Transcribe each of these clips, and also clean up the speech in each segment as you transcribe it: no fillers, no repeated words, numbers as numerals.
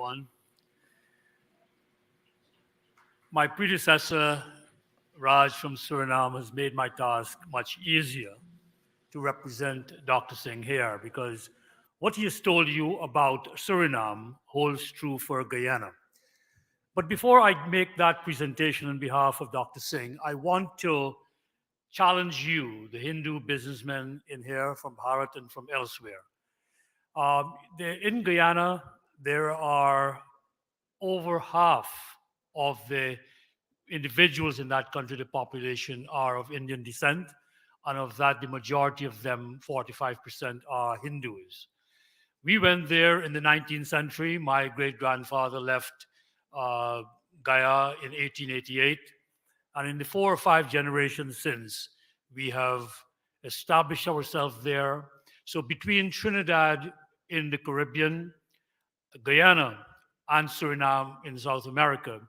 everyone. My predecessor, Raj from Suriname, has made my task much easier to represent Dr. Singh here because what he has told you about Suriname holds true for Guyana. But before I make that presentation on behalf of Dr. Singh, I want to challenge you, the Hindu businessmen in here from Bharat and from elsewhere. In Guyana, there are over half of the individuals in that country, the population, are of Indian descent. And of that, the majority of them, 45%, are Hindus. We went there in the 19th century. My great grandfather left uh, Gaya in 1888. And in the 4 or 5 generations since, we have established ourselves there. So between Trinidad in the Caribbean, Guyana, and Suriname in South America,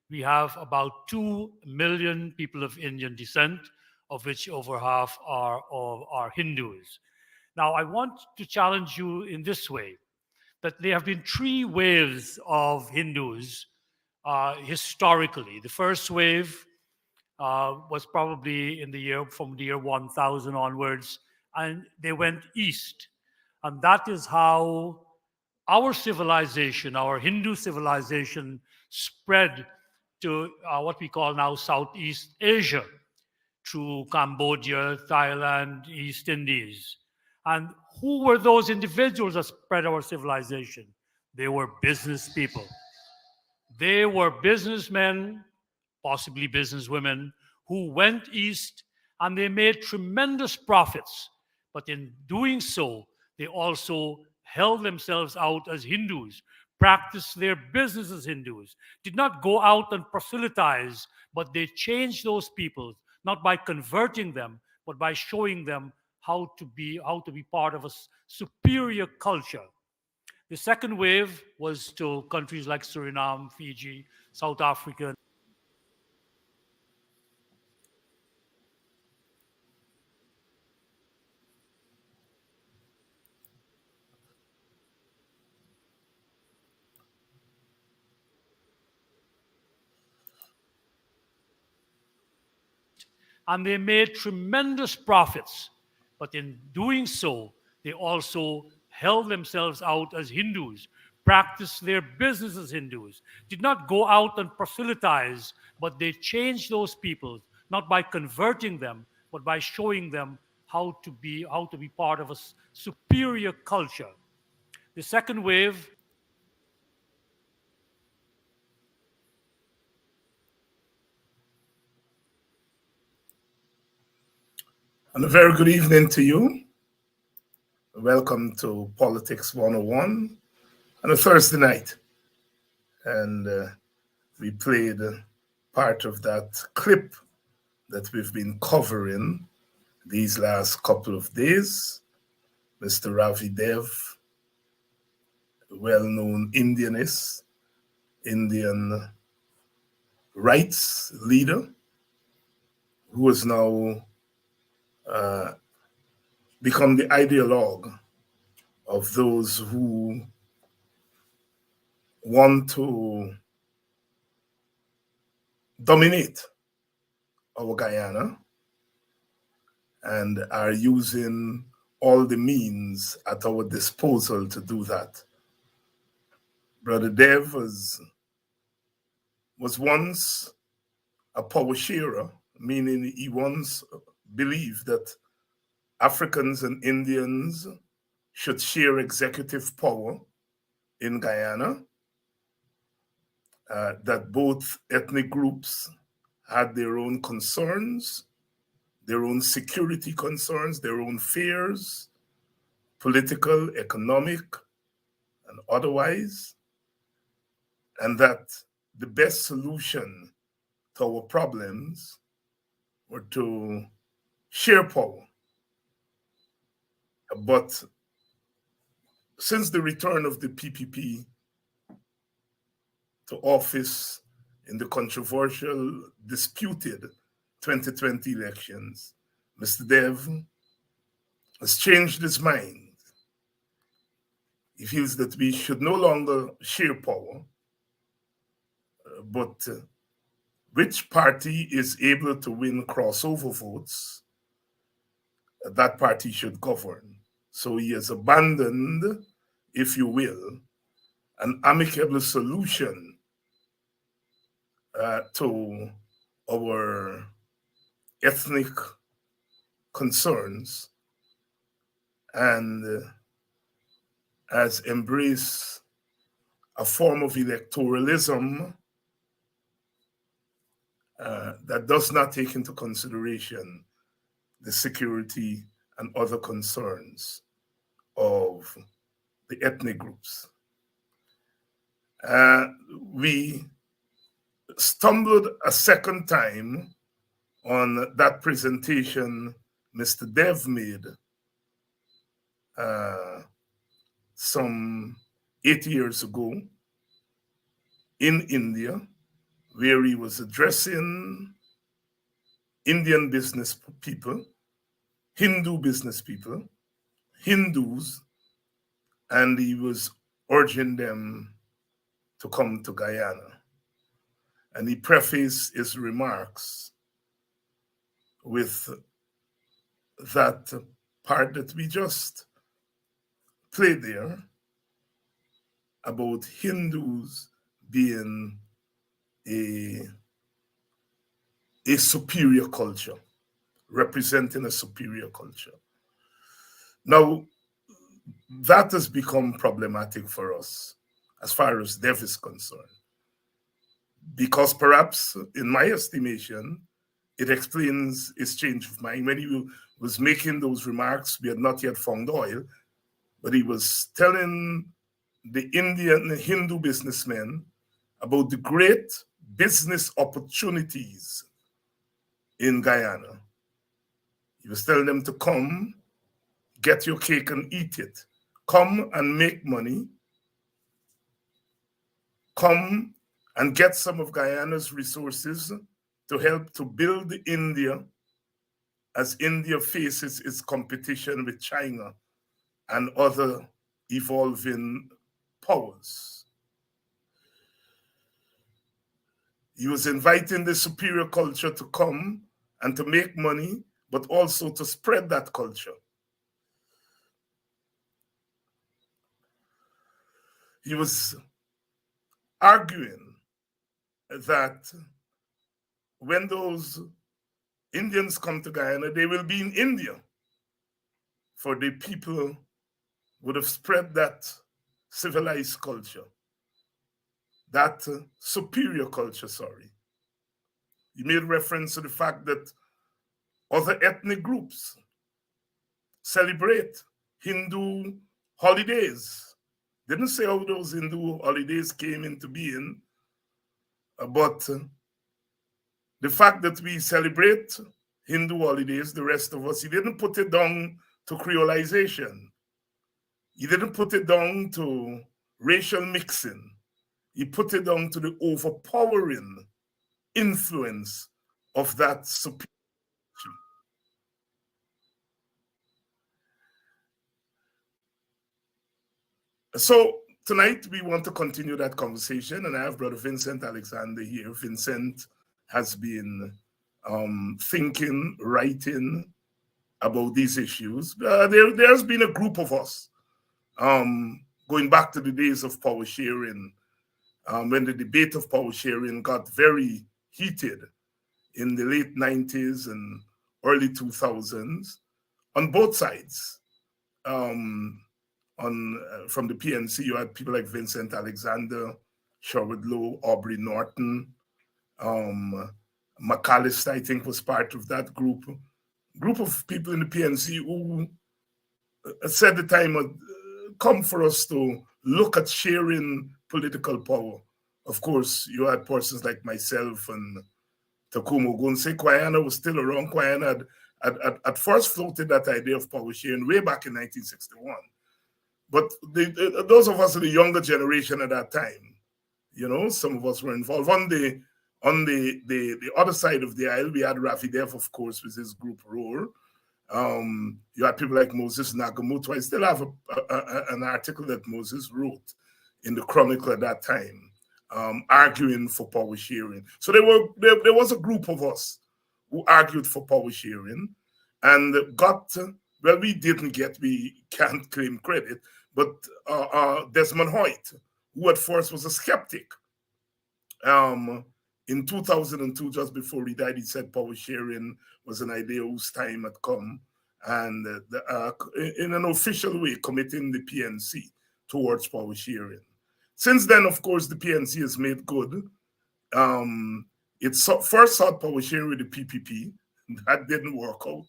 we have about 2 million people of Indian descent, of which over half are Hindus. Now, I want to challenge you in this way that there have been 3 waves of Hindus historically. The first wave was probably in the year from the year 1000 onwards, and they went east. And that is how our civilization, our Hindu civilization, spread to what we call now Southeast Asia through Cambodia, Thailand, East Indies. And who were those individuals that spread our civilization? They were business people. They were businessmen, possibly businesswomen, who went east and they made tremendous profits. But in doing so, they also held themselves out as Hindus, practiced their business as Hindus, did not go out and proselytize, but they changed those people, not by converting them, but by showing them how to be part of a superior culture. The second wave was to countries like Suriname, Fiji, South Africa. And they made tremendous profits. But in doing so, they also held themselves out as Hindus, practiced their business as Hindus, did not go out and proselytize, but they changed those people, not by converting them, but by showing them how to be part of a superior culture. The second wave. And a very good evening to you. Welcome to Politics 101 on a Thursday night. And we played part of that clip that we've been covering these last couple of days. Mr. Ravi Dev, a well-known Indianist, Indian rights leader, who has now become the ideologue of those who want to dominate our Guyana and are using all the means at our disposal to do that. Brother Dev was once a power sharer, meaning he once believed that Africans and Indians should share executive power in Guyana, that both ethnic groups had their own concerns, their own security concerns, their own fears, political, economic, and otherwise, and that the best solution to our problems were to share power. But since the return of the PPP to office in the controversial, disputed 2020 elections, Mr. Dev has changed his mind. He feels that we should no longer share power, but which party is able to win crossover votes, that party should govern. So he has abandoned, if you will, an amicable solution to our ethnic concerns, and has embraced a form of electoralism that does not take into consideration the security and other concerns of the ethnic groups. We stumbled a second time on that presentation Mr. Dev made some 8 years ago in India, where he was addressing Indian business people, Hindu business people, Hindus, and he was urging them to come to Guyana. And he prefaced his remarks with that part that we just played there about Hindus being a superior culture, representing a superior culture. Now, that has become problematic for us as far as Dev is concerned, because perhaps, in my estimation, it explains his change of mind. When he was making those remarks, we had not yet found oil, but he was telling the Indian Hindu businessmen about the great business opportunities in Guyana. He was telling them to come, get your cake and eat it. Come and make money. Come and get some of Guyana's resources to help to build India as India faces its competition with China and other evolving powers. He was inviting the superior culture to come and to make money, but also to spread that culture. He was arguing that when those Indians come to Guyana, they will be in India, for the people would have spread that civilized culture, that superior culture, sorry. He made reference to the fact that other ethnic groups celebrate Hindu holidays. Didn't say how those Hindu holidays came into being, but the fact that we celebrate Hindu holidays, the rest of us, he didn't put it down to creolization. He didn't put it down to racial mixing. He put it down to the overpowering influence of that superior. So tonight we want to continue that conversation, and I have Brother Vincent Alexander here. Vincent has been thinking, writing about these issues. There's been a group of us going back to the days of power sharing, when the debate of power sharing got very heated in the late 90s and early 2000s on both sides. From the PNC, you had people like Vincent Alexander, Sherwood Lowe, Aubrey Norton, McAllister, I think, was part of that group of people in the PNC who said the time had come for us to look at sharing political power. Of course, you had persons like myself and Takumo Gunse. Guyana was still around. Guyana had at first floated that idea of power sharing way back in 1961. But those of us in the younger generation at that time, some of us were involved. On the other side of the aisle, we had Rafi Dev, of course, with his group Roar. You had people like Moses Nagamuto. I still have an article that Moses wrote in the Chronicle at that time, arguing for power sharing. So there was a group of us who argued for power sharing and got, well, we can't claim credit, but Desmond Hoyt, who at first was a skeptic, um, in 2002, just before he died, he said power sharing was an idea whose time had come, and in an official way, committing the PNC towards power sharing. Since then, of course, the PNC has made good. First sought power sharing with the PPP. That didn't work out.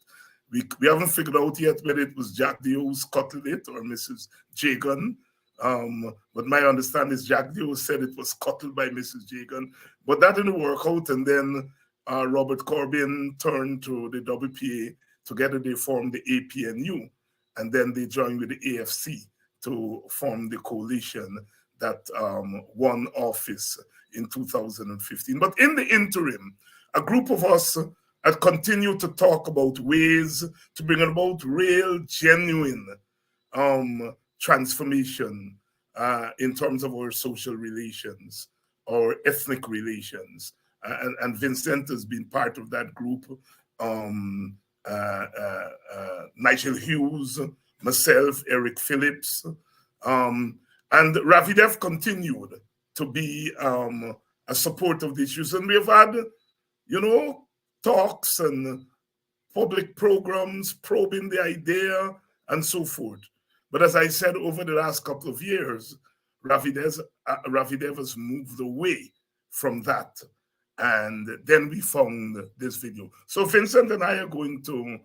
We haven't figured out yet whether it was Jack Dio who scuttled it or Mrs. Jagan. But my understanding is Jack Dio said it was scuttled by Mrs. Jagan. But that didn't work out. And then Robert Corbyn turned to the WPA. Together they formed the APNU. And then they joined with the AFC to form the coalition that won office in 2015. But in the interim, a group of us had continued to talk about ways to bring about real, genuine transformation in terms of our social relations, our ethnic relations. And Vincent has been part of that group. Nigel Hughes, myself, Eric Phillips, and Ravidev continued to be a support of the issues. And we've had, talks and public programs probing the idea and so forth. But as I said, over the last couple of years, Ravidev has moved away from that. And then we found this video. So Vincent and I are going to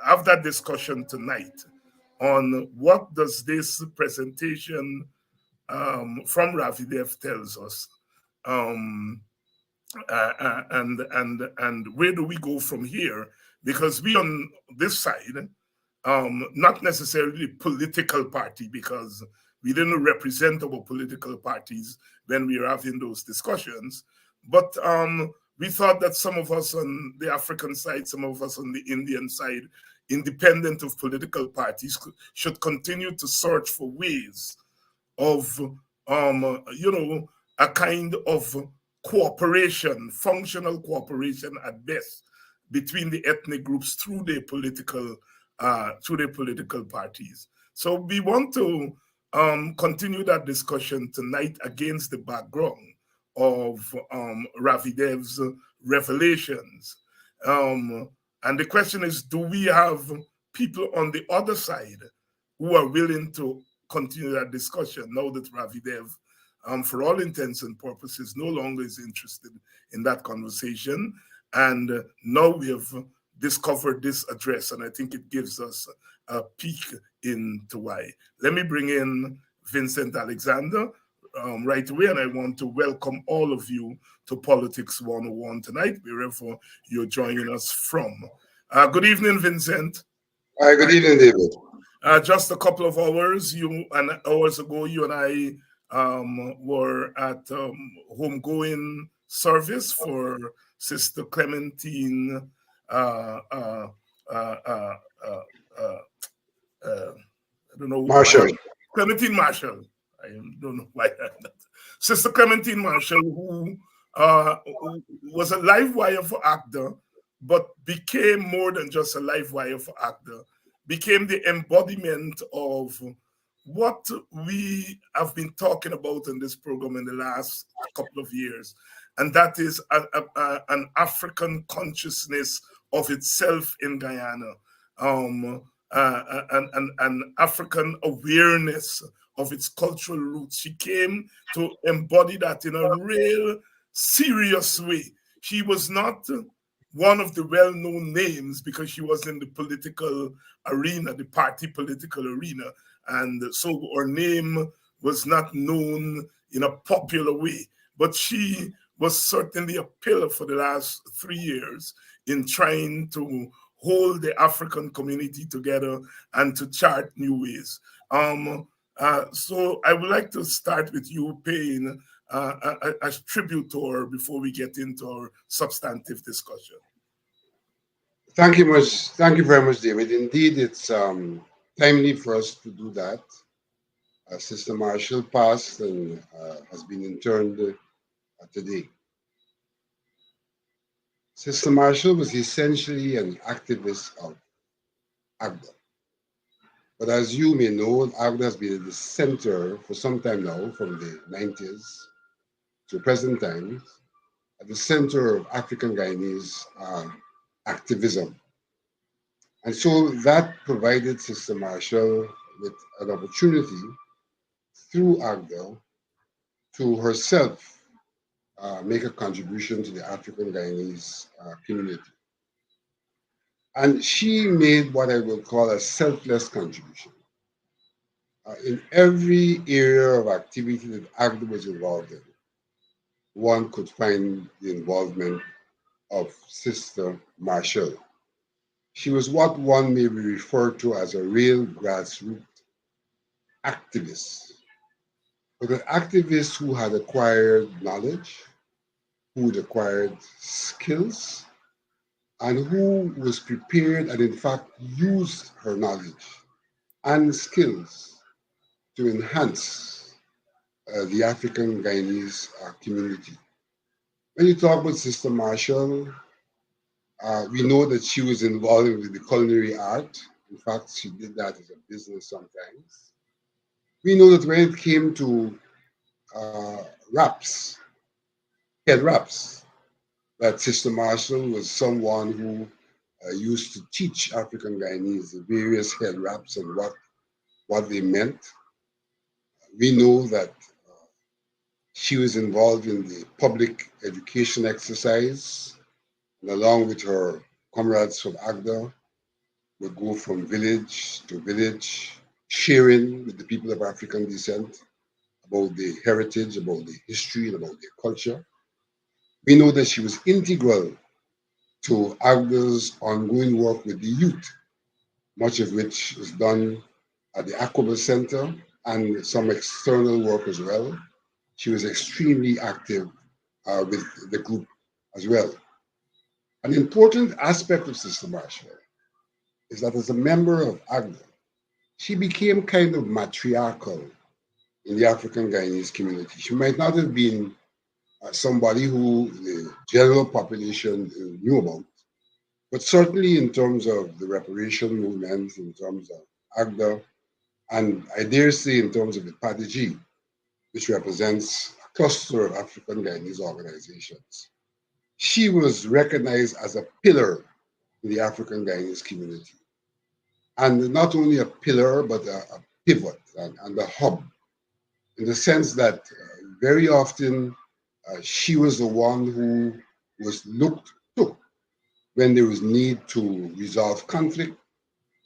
have that discussion tonight on what does this presentation from Ravidev tells us, and where do we go from here? Because we on this side, not necessarily political party, because we didn't represent our political parties when we were having those discussions, but we thought that some of us on the African side, some of us on the Indian side, independent of political parties, should continue to search for ways of, a kind of cooperation, functional cooperation at best, between the ethnic groups through their political parties. So we want to continue that discussion tonight against the background of Ravidev's revelations. And the question is, do we have people on the other side who are willing to continue that discussion now that Ravidev, for all intents and purposes, no longer is interested in that conversation? And now we have discovered this address, and I think it gives us a peek into why. Let me bring in Vincent Alexander right away, and I want to welcome all of you to Politics 101 tonight, wherever you're joining us from. Good evening, Vincent. Hi, good evening, David. Just a couple of hours ago, you and I were at homegoing service for Sister Clementine I don't know. Marshall. Clementine Marshall. I don't know why. Sister Clementine Marshall, who was a live wire for actor, but became more than just a live wire for actor, became the embodiment of what we have been talking about in this program in the last couple of years. And that is an African consciousness of itself in Guyana, an African awareness of its cultural roots. She came to embody that in a real serious way. She was not one of the well-known names because she was in the political arena, the party political arena. And so her name was not known in a popular way. But she was certainly a pillar for the last 3 years in trying to hold the African community together and to chart new ways. So I would like to start with you paying a tribute to her before we get into our substantive discussion. Thank you very much, David. Indeed, it's timely for us to do that. Sister Marshall passed and has been interned today. Sister Marshall was essentially an activist of AGDA. But as you may know, AGDA has been at the center for some time now, from the 90s to present times, at the center of African Guyanese activism. And so that provided Sister Marshall with an opportunity through AGDA to herself make a contribution to the African Guyanese community. And she made what I will call a selfless contribution. In every area of activity that AGDA was involved in, one could find the involvement of Sister Marshall. She was what one may be referred to as a real grassroots activist, but an activist who had acquired knowledge, who had acquired skills, and who was prepared and, in fact, used her knowledge and skills to enhance the African Guyanese community. When you talk about Sister Marshall, we know that she was involved with the culinary art. In fact, she did that as a business sometimes. We know that when it came to wraps, head wraps, that Sister Marshall was someone who used to teach African Guyanese the various head wraps and what they meant. We know that she was involved in the public education exercise, and along with her comrades from AGDA, would go from village to village, sharing with the people of African descent about their heritage, about their history, and about their culture. We know that she was integral to AGDA's ongoing work with the youth, much of which is done at the Aquaba Center and some external work as well. She was extremely active with the group as well. An important aspect of Sister Marshall is that as a member of AGDA, she became kind of matriarchal in the African Guyanese community. She might not have been somebody who the general population knew about, but certainly in terms of the reparation movement, in terms of AGDA, and I dare say in terms of the PADG, which represents a cluster of African Guyanese organizations. She was recognized as a pillar in the African Guyanese community. And not only a pillar, but a pivot and a hub, in the sense that very often she was the one who was looked to when there was need to resolve conflict,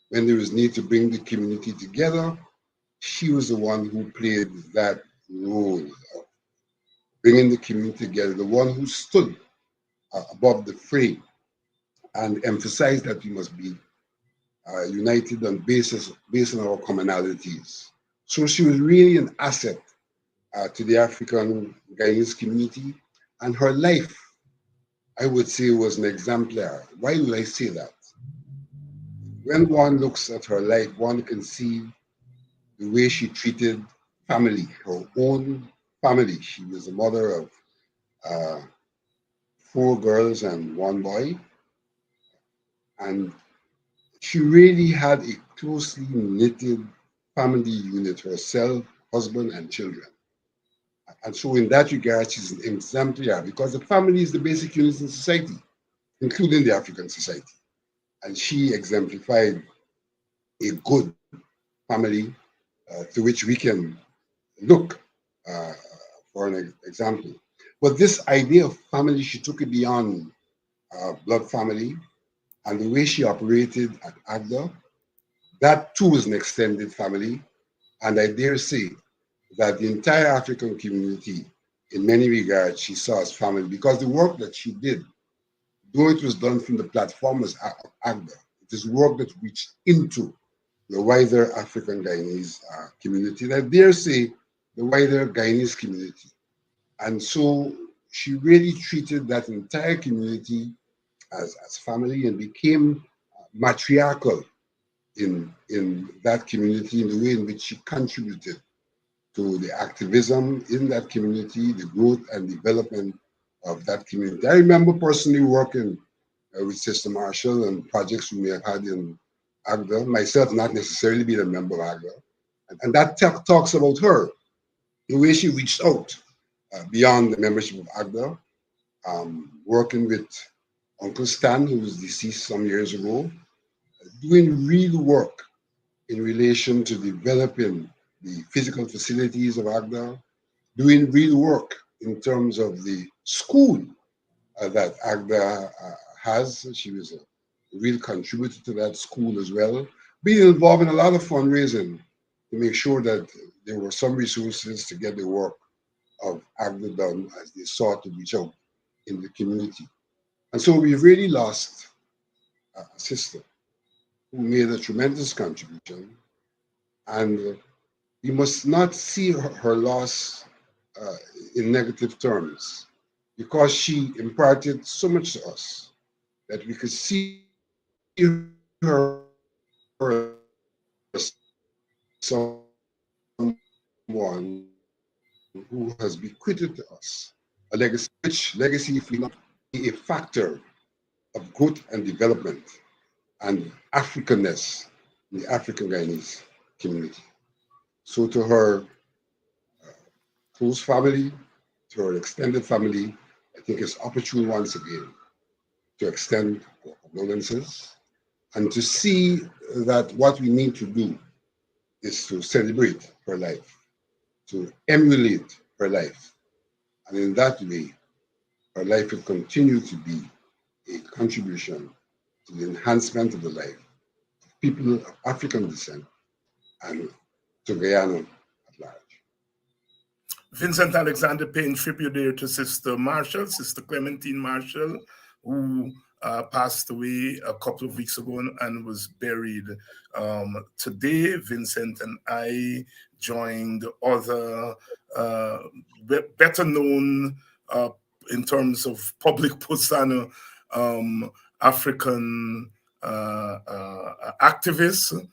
when there was need to bring the community together. She was the one who played that role of bringing the community together, the one who stood above the fray and emphasized that we must be united on based on our commonalities. So she was really an asset to the African Guyanese community, and her life, I would say, was an exemplar. Why do I say that? When one looks at her life, one can see the way she treated family, her own family. She was a mother of uh, four girls and one boy, and she really had a closely knitted family unit, herself, husband, and children. And so, in that regard, she's an exemplar because the family is the basic unit in society, including the African society. And she exemplified a good family to which we can look uh, for an example. But this idea of family, she took it beyond blood family, and the way she operated at AGDA, that too is an extended family. And I dare say that the entire African community, in many regards, she saw as family because the work that she did, though it was done from the platform as AGDA, it is work that reached into the wider African Guyanese community, and I dare say the wider Guyanese community. And so she really treated that entire community as family and became matriarchal in that community, in the way in which she contributed to the activism in that community, the growth and development of that community. I remember personally working with Sister Marshall and projects we may have had in AGDA, myself not necessarily being a member of AGDA. And that talks about her, the way she reached out beyond the membership of AGDA, working with Uncle Stan, who was deceased some years ago, doing real work in relation to developing the physical facilities of AGDA, doing real work in terms of the school that AGDA has. She was a real contributor to that school as well, being involved in a lot of fundraising to make sure that there were some resources to get the work of AGDA done as they sought to reach out in the community. And so we really lost a sister who made a tremendous contribution. And we must not see her loss in negative terms, because she imparted so much to us that we could see her as someone who has bequeathed to us a legacy, which legacy, if we not be a factor of growth and development and Africanness in the African Guyanese community. So to her close family, to her extended family, I think it's opportune once again to extend our condolences and to see that what we need to do is to celebrate her life, to emulate her life. And in that way, her life will continue to be a contribution to the enhancement of the life of people of African descent and to Guyana at large. Vincent Alexander paying tribute there to Sister Marshall, Sister Clementine Marshall, who passed away a couple of weeks ago and was buried today. Vincent and I joined other better known in terms of public persona African activists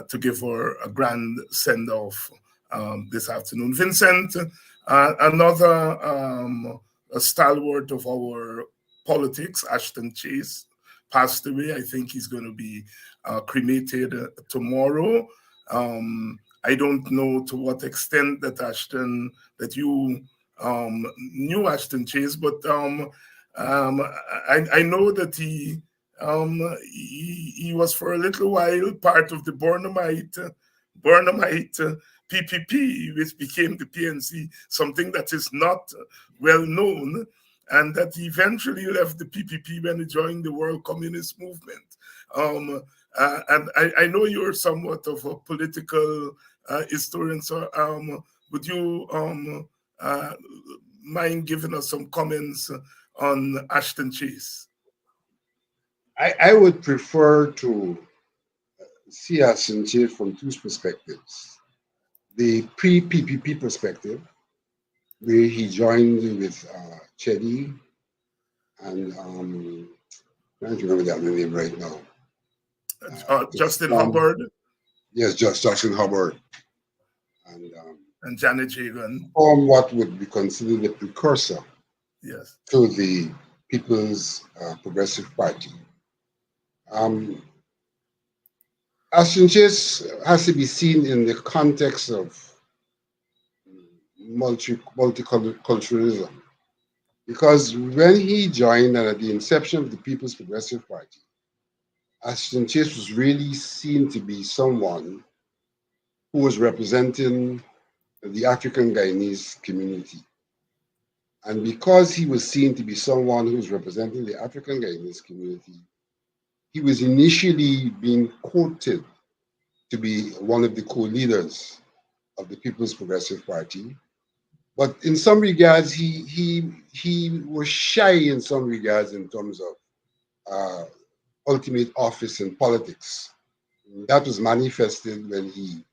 to give her a grand send-off this afternoon. Vincent, another a stalwart of our politics, Ashton Chase, passed away. I think he's going to be cremated tomorrow. I don't know to what extent that you knew Ashton Chase, but I know that he was for a little while part of the Burnhamite PPP, which became the PNC, something that is not well known, and that he eventually left the PPP when he joined the World Communist Movement. And I know you're somewhat of a political historian, so would you mind giving us some comments on Ashton Chase? I would prefer to see Ashton Chase from two perspectives. The pre-PPP perspective, where he joined with Chedi and I can't remember that name right now. Justin Hubbard. Yes, Justin Hubbard. And Janet Jagan. Form what would be considered the precursor, yes, to the People's Progressive Party. Ashton Chase has to be seen in the context of multiculturalism, because when he joined and at the inception of the People's Progressive Party, Ashton Chase was really seen to be someone who was representing the African Guyanese community. And because he was seen to be someone who was representing the African Guyanese community, he was initially being quoted to be one of the co-leaders of the People's Progressive Party. But in some regards, he was shy in some regards in terms of ultimate office in politics. That was manifested when he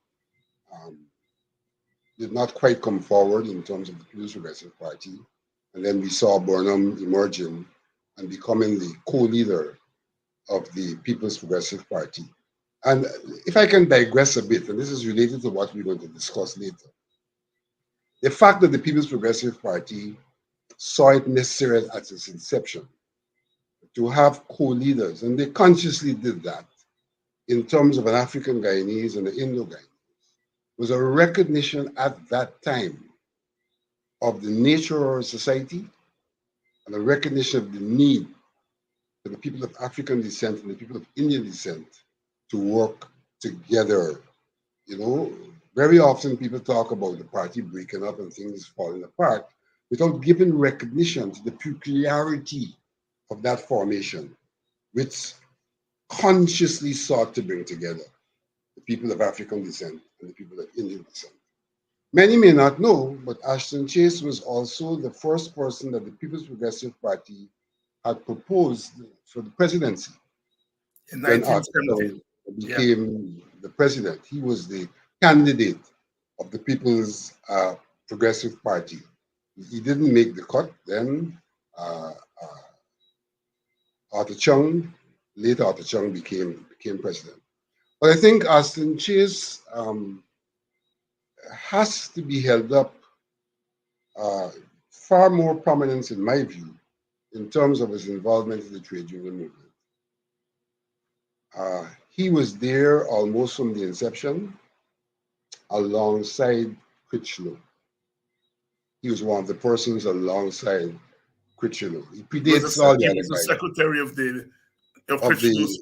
did not quite come forward in terms of the People's Progressive Party. And then we saw Burnham emerging and becoming the co-leader of the People's Progressive Party. And if I can digress a bit, and this is related to what we're going to discuss later, the fact that the People's Progressive Party saw it necessary at its inception to have co-leaders, and they consciously did that in terms of an African Guyanese and an Indo-Guyanese, was a recognition at that time of the nature of our society and a recognition of the need for the people of African descent and the people of Indian descent to work together. You know, very often people talk about the party breaking up and things falling apart without giving recognition to the peculiarity of that formation, which consciously sought to bring together the people of African descent and the people of Indian descent. Many may not know, but Ashton Chase was also the first person that the People's Progressive Party had proposed for the presidency. In When 1970. became the president, he was the candidate of the People's Progressive Party. He didn't make the cut. Then Arthur Chung, later Arthur Chung became president. But I think Ashton Chase has to be held up far more prominence, in my view, in terms of his involvement in the trade union movement. He was there almost from the inception, alongside Critchlow. He was one of the persons alongside Critchlow. He predates all the He other was the guys secretary of Critchlow's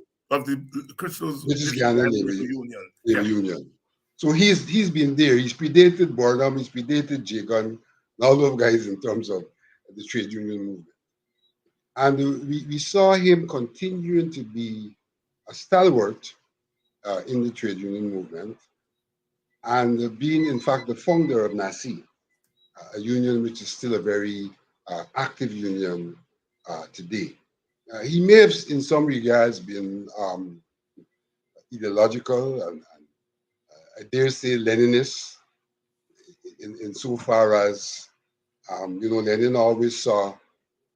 British British Guyana Labor Labor Union. Union. So he's been there. He's predated Burnham. He's predated Jagan, and all those guys in terms of the trade union movement. And we saw him continuing to be a stalwart in the trade union movement, and being, in fact, the founder of NASI, a union which is still a very active union today. He may have, in some regards, been ideological and I dare say Leninist, insofar as, Lenin always saw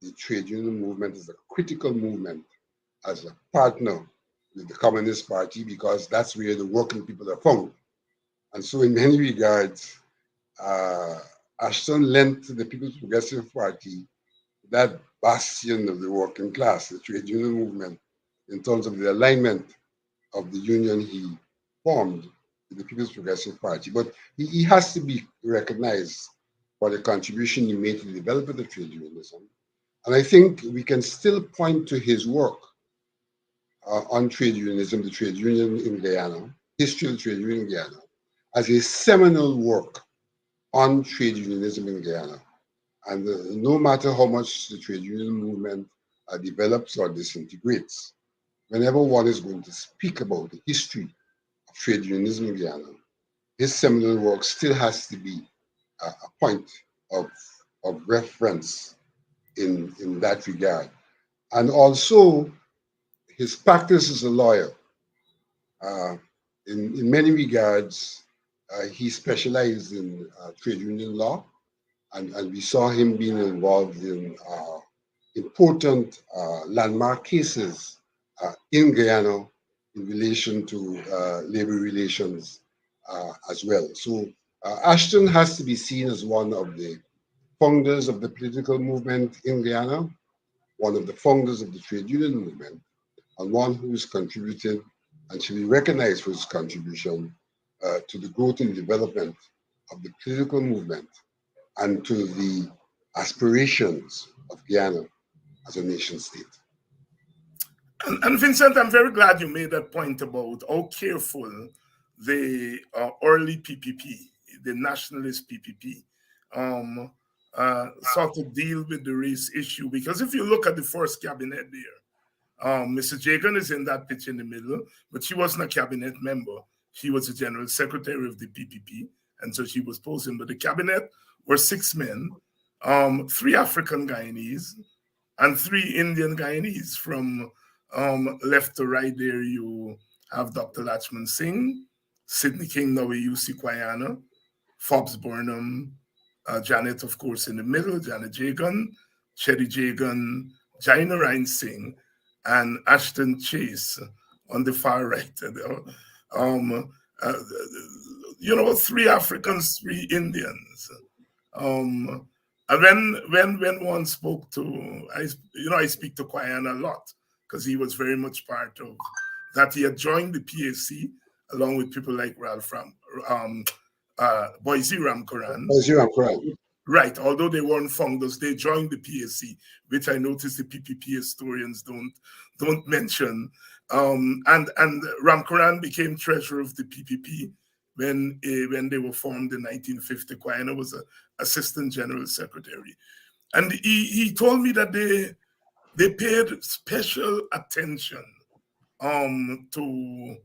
the trade union movement as a critical movement, as a partner with the Communist Party, because that's where the working people are found. And so, in many regards, Ashton lent to the People's Progressive Party that bastion of the working class, the trade union movement, in terms of the alignment of the union he formed with the People's Progressive Party. But he has to be recognized for the contribution he made to the development of trade unionism. And I think we can still point to his work on trade unionism, the trade union in Guyana, history of the trade union in Guyana, as a seminal work on trade unionism in Guyana. And no matter how much the trade union movement develops or disintegrates, whenever one is going to speak about the history of trade unionism in Guyana, his seminal work still has to be a point of reference in that regard. And also, his practice as a lawyer. In many regards, he specialized in trade union law, and we saw him being involved in important landmark cases in Guyana in relation to labor relations as well. So Ashton has to be seen as one of the founders of the political movement in Guyana, one of the founders of the trade union movement, and one who has contributed and should be recognized for his contribution to the growth and development of the political movement and to the aspirations of Guyana as a nation state. And Vincent, I'm very glad you made that point about how careful the early PPP, the nationalist PPP, sort of deal with the race issue. Because if you look at the first cabinet there, Mr. Jagan is in that pitch in the middle, but she wasn't a cabinet member. She was the general secretary of the PPP, and so she was posing. But the cabinet were 6 men, 3 African Guyanese, and 3 Indian Guyanese. From left to right there, you have Dr. Lachman Singh, Sidney King Nawayusi Kwayana, Forbes Burnham, Janet, of course, in the middle, Janet Jagan, Chetty Jagan, Jainarine Singh and Ashton Chase on the far right. Um, uh, three Africans, three Indians. And when one spoke to, I speak to Guyana a lot because he was very much part of that. He had joined the PAC along with people like Ralph Boise Ramkaran. Right, although they weren't founders, they joined the PAC, which I noticed the PPP historians don't mention. And Ramkaran became treasurer of the PPP when they were formed in 1950. Guyana was an assistant general secretary, and he told me that they paid special attention to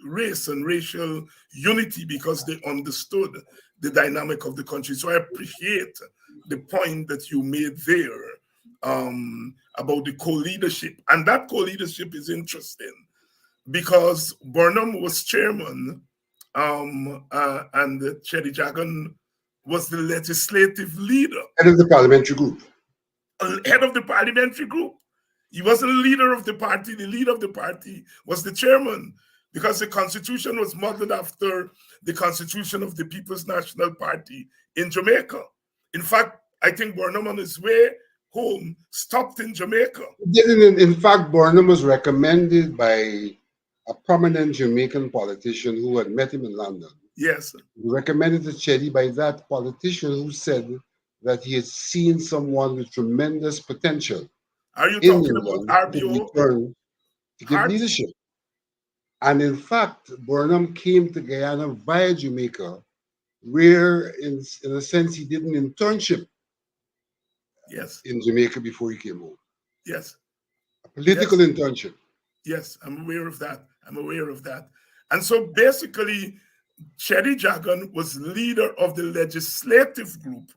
race and racial unity because they understood the dynamic of the country. So I appreciate the point that you made there about the co-leadership. And that co-leadership is interesting because Burnham was chairman and Chedi Jagan was the legislative leader. Head of the parliamentary group. Head of the parliamentary group. He wasn't the leader of the party. The leader of the party was the chairman because the constitution was modeled after the constitution of the People's National Party in Jamaica. In fact, I think Burnham on his way home stopped in Jamaica. In fact, Burnham was recommended by a prominent Jamaican politician who had met him in London. Yes. Recommended to Chedi by that politician who said that he had seen someone with tremendous potential. Are you talking about RBO? To give leadership. And in fact, Burnham came to Guyana via Jamaica, where in a sense he did an internship in Jamaica before he came home. Yes. A political internship. Yes, I'm aware of that. And so basically, Chedi Jagan was leader of the legislative group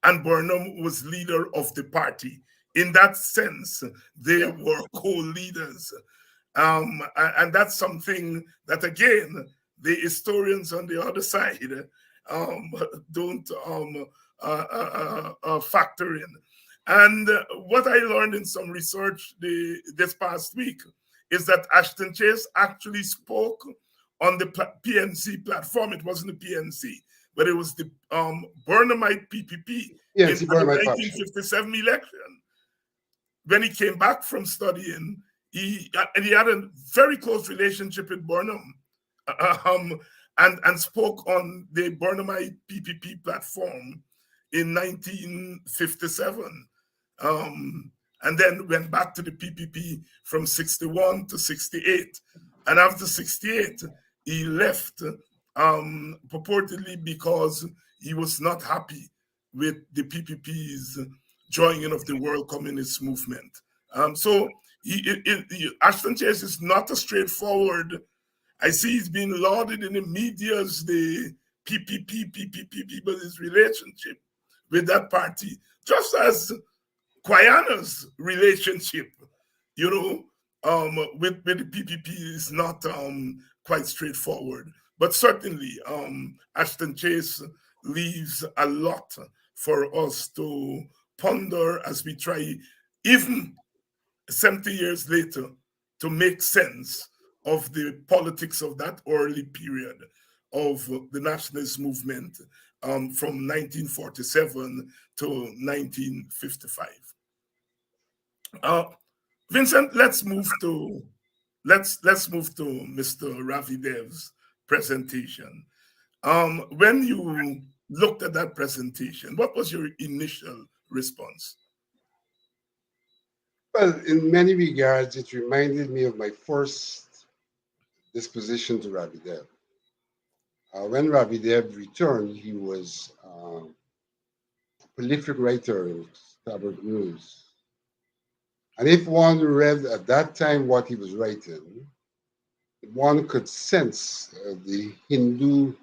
and Burnham was leader of the party. In that sense, they were co-leaders. And that's something that, again, the historians on the other side don't factor in. And what I learned in some research this past week is that Ashton Chase actually spoke on the PNC platform. It wasn't the PNC, but it was the Burnhamite PPP in the 1957 election. When he came back from studying, he had a very close relationship with Burnham and spoke on the Burnhamite PPP platform in 1957. And then went back to the PPP from 61 to 68. And after 68, he left purportedly because he was not happy with the PPP's joining of the World Communist Movement. So Ashton Chase is not a straightforward. I see he's being lauded in the media as the PPP, but his relationship with that party, just as Guyana's relationship, with the PPP is not quite straightforward. But certainly, Ashton Chase leaves a lot for us to ponder as we try, even 70 years later, to make sense of the politics of that early period of the nationalist movement from 1947 to 1955. Vincent, let's move to Mr. Ravi Dev's presentation. When you looked at that presentation, what was your initial response? Well, in many regards, it reminded me of my first disposition to Ravi Dev. When Ravi Dev returned, he was a prolific writer in Starboard News. And if one read at that time what he was writing, one could sense the Hindu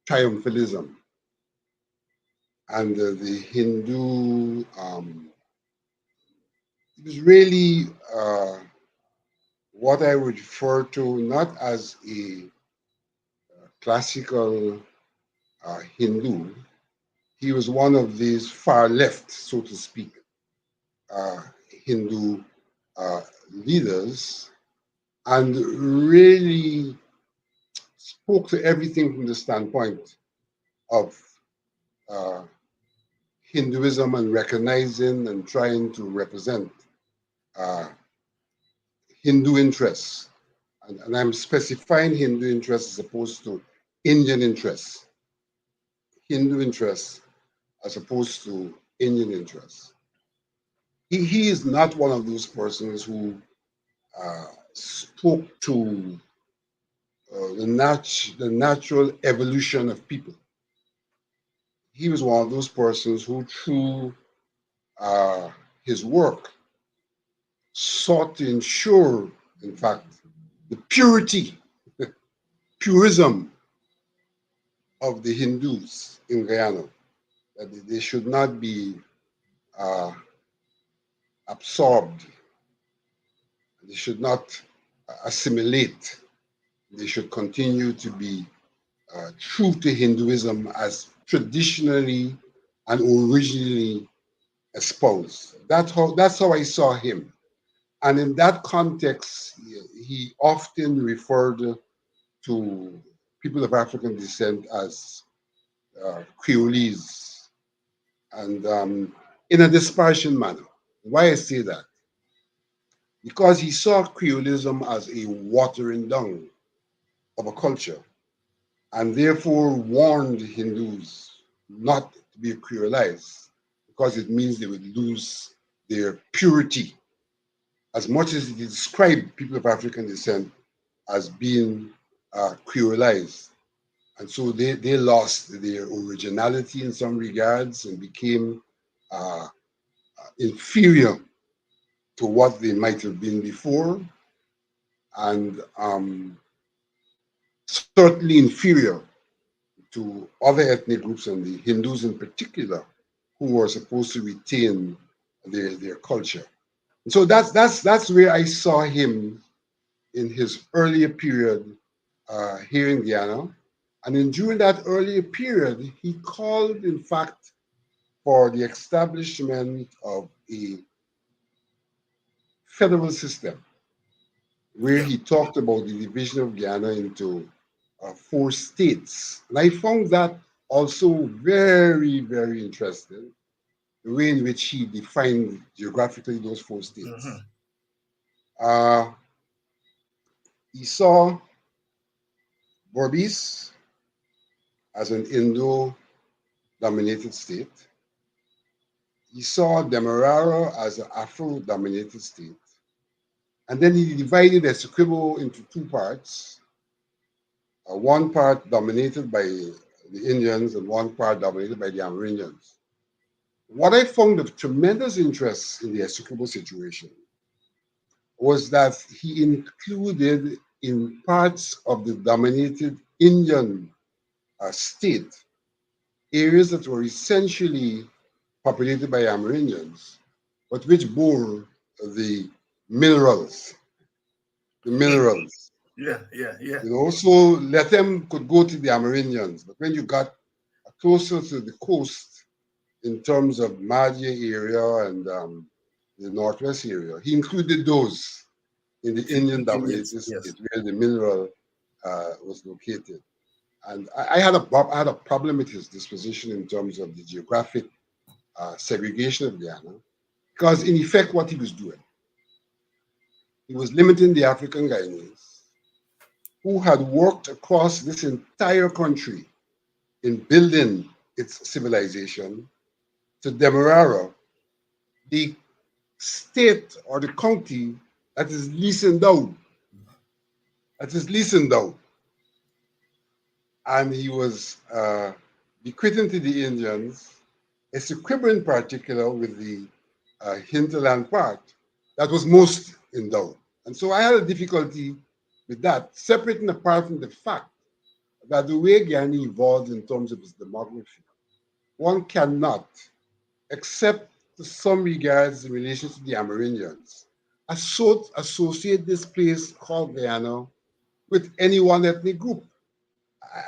triumphalism and the Hindu, it was really what I would refer to not as a classical Hindu. He was one of these far left, so to speak, uh, Hindu leaders and really spoke to everything from the standpoint of uh, Hinduism and recognizing and trying to represent uh, Hindu interests. And I'm specifying Hindu interests as opposed to Indian interests. Hindu interests as opposed to Indian interests. He is not one of those persons who spoke to the natural evolution of people. He was one of those persons who, through uh, his work, sought to ensure, in fact, the purity, purism of the Hindus in Guyana, that they should not be uh, absorbed, they should not assimilate, they should continue to be true to Hinduism as traditionally and originally espoused. That's how I saw him. And in that context, he often referred to people of African descent as Creoles, and in a disparaging manner. Why I say that? Because he saw Creolism as a watering down of a culture, and therefore warned Hindus not to be Creolized, because it means they would lose their purity, as much as he described people of African descent as being Creolized. And so they lost their originality in some regards and became uh, inferior to what they might have been before, and certainly inferior to other ethnic groups and the Hindus in particular, who were supposed to retain their culture. And so that's where I saw him in his earlier period here in Guyana. And then during that earlier period, he called, in fact, for the establishment of a federal system, where Yeah. he talked about the division of Guyana into 4 states. And I found that also very, very interesting, the way in which he defined geographically those 4 states. Mhm. Uh, he saw Berbice as an Indo dominated state. He saw Demerara as an Afro dominated state. And then he divided Essequibo into 2 parts, one part dominated by the Indians and one part dominated by the Amerindians. What I found of tremendous interest in the Essequibo situation was that he included in parts of the dominated Indian state areas that were essentially populated by Amerindians, but which bore the minerals, the minerals. Yeah, yeah, yeah. So let them could go to the Amerindians, but when you got closer to the coast in terms of Madhya area and the northwest area, he included those in the Indian Indians, dominated yes. state where the mineral was located. And I had a problem with his disposition in terms of the geographic segregation of Guyana, because in effect, what he was doing, he was limiting the African Guyanese who had worked across this entire country in building its civilization to Demerara, the state or the county that is least endowed, that is least endowed. And he was bequeathing to the Indians a Essequibo in particular with the hinterland part that was most endowed. And so I had a difficulty with that, separating apart from the fact that the way Guyana evolved in terms of its demography, one cannot, except to some regards in relation to the Amerindians, associate this place called Guyana with any one ethnic group.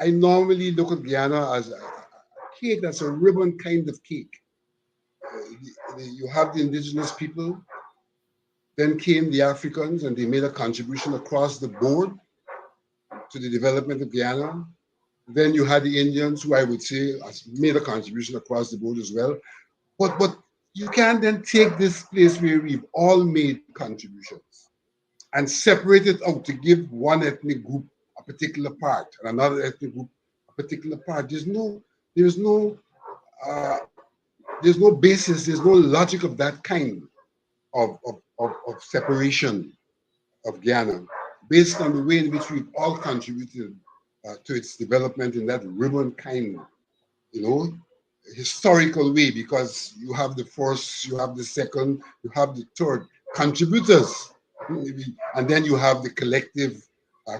I normally look at Guyana as a cake that's a ribbon kind of cake. you have the indigenous people, then came the Africans, and they made a contribution across the board to the development of Guyana. Then you had the Indians, who I would say has made a contribution across the board as well. But you can then take this place where we've all made contributions and separate it out to give one ethnic group a particular part and another ethnic group a particular part. There's no uh, there's no basis, there's no logic of that kind of separation of Guyana based on the way in which we've all contributed to its development in that ribbon kind, you know, historical way, because you have the first, you have the second, you have the third contributors, and then you have the collective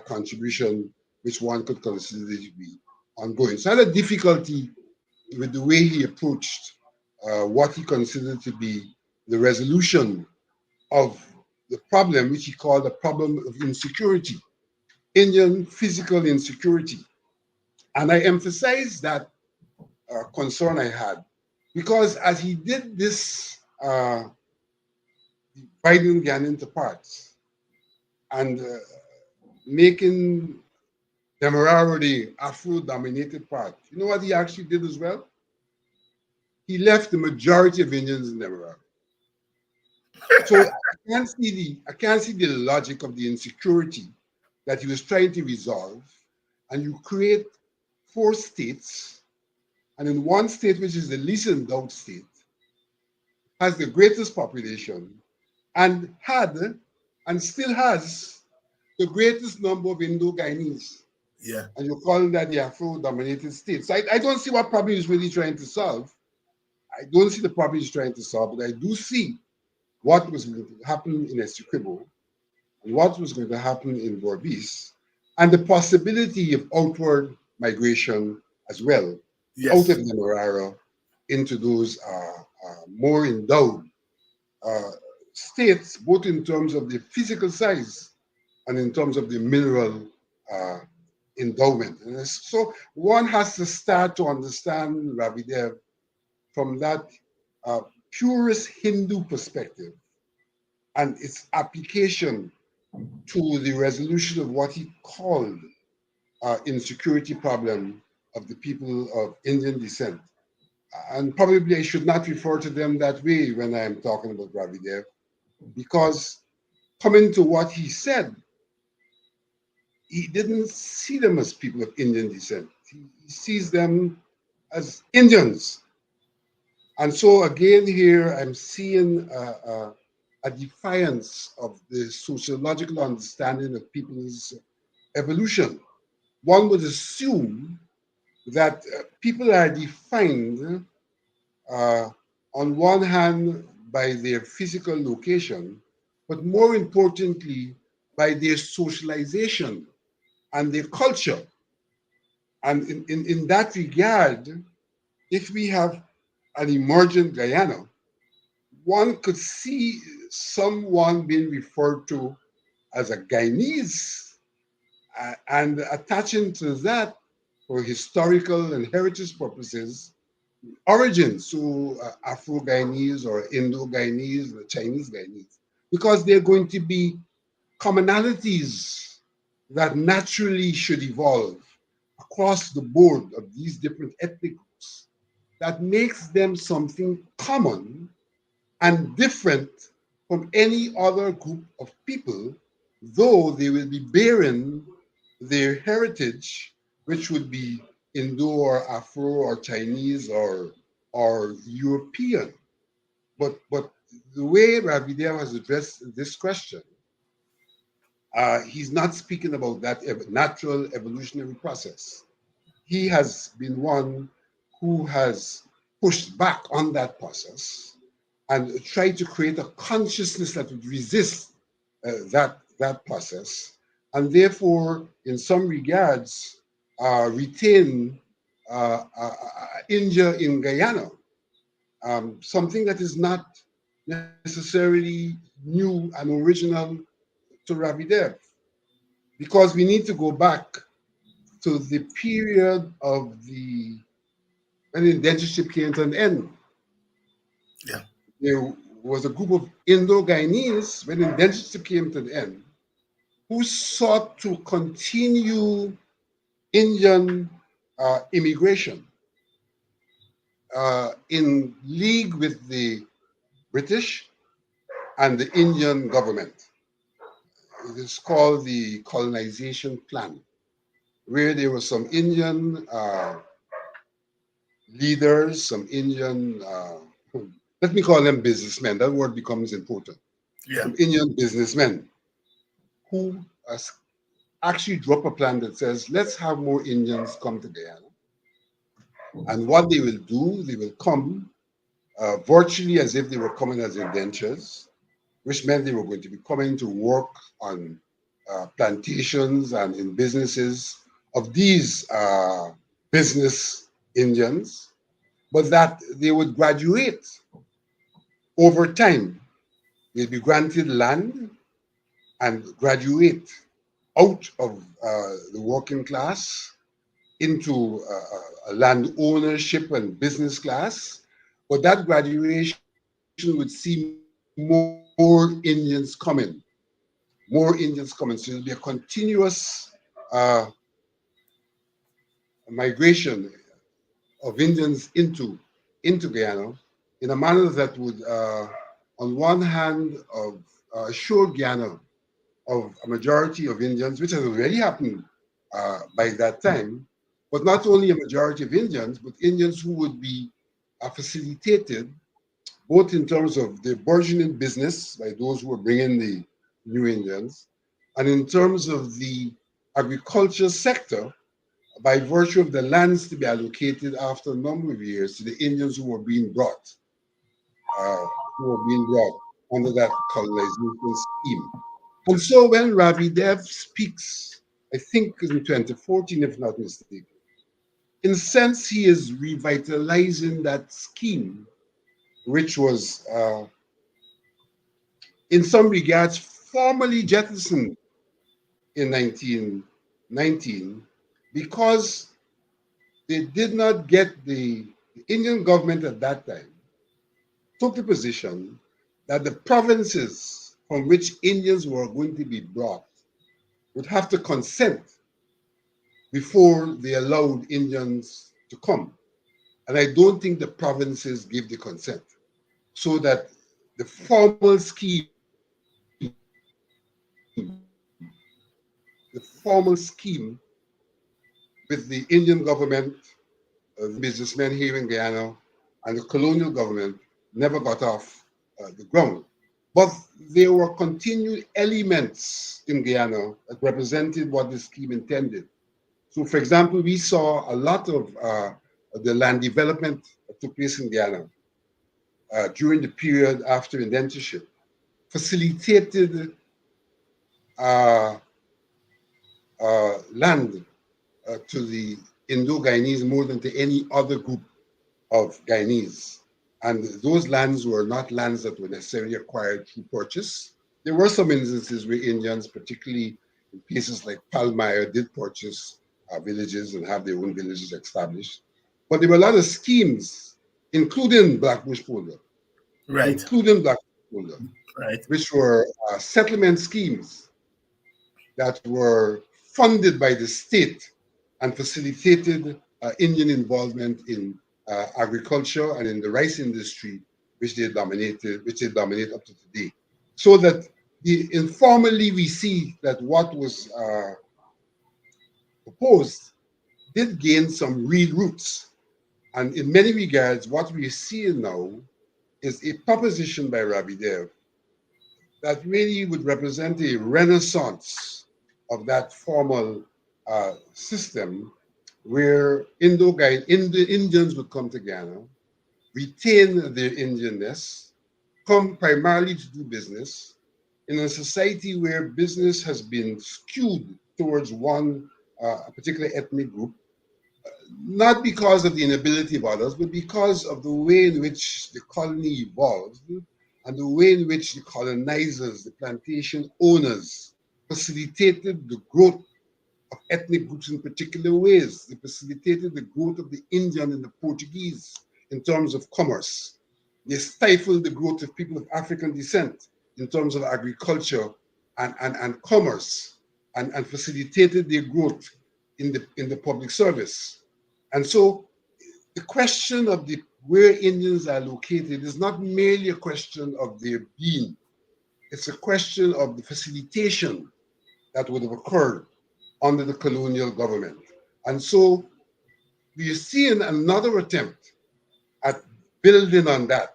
contribution, which one could consider to be ongoing. So I had a difficulty with the way he approached what he considered to be the resolution of the problem, which he called the problem of insecurity, Indian physical insecurity. And I emphasize that concern I had, because as he did this dividing Guyana into parts and making Demerara the Afro-dominated part, you know what he actually did as well? He left the majority of Indians in Demerara. So I can't see the logic of the insecurity that he was trying to resolve. And you create 4 states, and in one state, which is the least endowed state, has the greatest population and had and still has the greatest number of Indo-Guyanese. Yeah. And you're calling that the Afro-dominated state. So I don't see what problem he's really trying to solve. I don't see the problem he's trying to solve, but I do see what was going to happen in Essequibo and what was going to happen in Borbis, and the possibility of outward migration as well, Yes. out of Demerara into those more endowed states, both in terms of the physical size and in terms of the mineral endowment. And so one has to start to understand Ravidev from that purest Hindu perspective and its application to the resolution of what he called insecurity problem of the people of Indian descent. And probably I should not refer to them that way when I'm talking about Ravidev, because coming to what he said, he didn't see them as people of Indian descent. He sees them as Indians. And so again here, I'm seeing a defiance of the sociological understanding of people's evolution. One would assume that people are defined on one hand by their physical location, but more importantly, by their socialization and their culture. And in that regard, if we have an emergent Guyana, one could see someone being referred to as a Guyanese and attaching to that for historical and heritage purposes origins to Afro-Guyanese or Indo-Guyanese or Chinese Guyanese, because they're going to be commonalities that naturally should evolve across the board of these different ethnic groups that makes them something common and different from any other group of people, though they will be bearing their heritage, which would be Indo or Afro or Chinese or European. But the way Ravidev has addressed this question, he's not speaking about that natural evolutionary process. He has been one who has pushed back on that process and tried to create a consciousness that would resist that process, and therefore, in some regards, retain India in Guyana, something that is not necessarily new and original to Ravidev, because we need to go back to the period of when the indentureship came to an end. Yeah. There was a group of Indo-Guyanese when indenture came to the end, who sought to continue Indian immigration in league with the British and the Indian government. It is called the colonization plan, where there were some Indian leaders, some Indian, let me call them businessmen, that word becomes important. Yeah. Some Indian businessmen who actually drop a plan that says, let's have more Indians come to Guyana. And what they will do, they will come virtually as if they were coming as indentures, which meant they were going to be coming to work on plantations and in businesses of these business Indians, but that they would graduate over time. They'd be granted land and graduate out of the working class into a land ownership and business class, but that graduation would see more Indians coming, more Indians coming. So it'll be a continuous migration of Indians into Guyana in a manner that would, on one hand, assure Guyana of a majority of Indians, which has already happened by that time, but not only a majority of Indians, but Indians who would be facilitated both in terms of the burgeoning business by those who are bringing the new Indians, and in terms of the agriculture sector by virtue of the lands to be allocated after a number of years to the Indians uh, who were being brought under that colonization scheme. And so when Ravi Dev speaks, I think in 2014, if not mistaken, in a sense, he is revitalizing that scheme, which was in some regards formally jettisoned in 1919 because they did not get the Indian government at that time took the position that the provinces from which Indians were going to be brought would have to consent before they allowed Indians to come. And I don't think the provinces gave the consent. So that the formal scheme, with the Indian government, businessmen here in Guyana, and the colonial government never got off the ground. But there were continued elements in Guyana that represented what the scheme intended. So, for example, we saw a lot of the land development that took place in Guyana during the period after indentureship, facilitated uh, land to the Indo-Guyanese more than to any other group of Guyanese. And those lands were not lands that were necessarily acquired through purchase. There were some instances where Indians, particularly in places like Palmyra, did purchase villages and have their own villages established. But there were a lot of schemes, including Blackbush Polder, Right. including Blackbush Polder, Right. which were settlement schemes that were funded by the state and facilitated Indian involvement in agriculture and in the rice industry, which they dominate up to today. So that informally we see that what was proposed did gain some real roots. And in many regards, what we're seeing now is a proposition by Ravi Dev that really would represent a renaissance of that formal system where Indians would come to Ghana, retain their Indianness, come primarily to do business in a society where business has been skewed towards one particular ethnic group, not because of the inability of others, but because of the way in which the colony evolved and the way in which the colonizers, the plantation owners, facilitated the growth of ethnic groups in particular ways. They facilitated the growth of the Indian and the Portuguese in terms of commerce. They stifled the growth of people of African descent in terms of agriculture and commerce, and facilitated their growth in the public service. And so the question of where Indians are located is not merely a question of their being. It's a question of the facilitation that would have occurred under the colonial government. And so we are seeing another attempt at building on that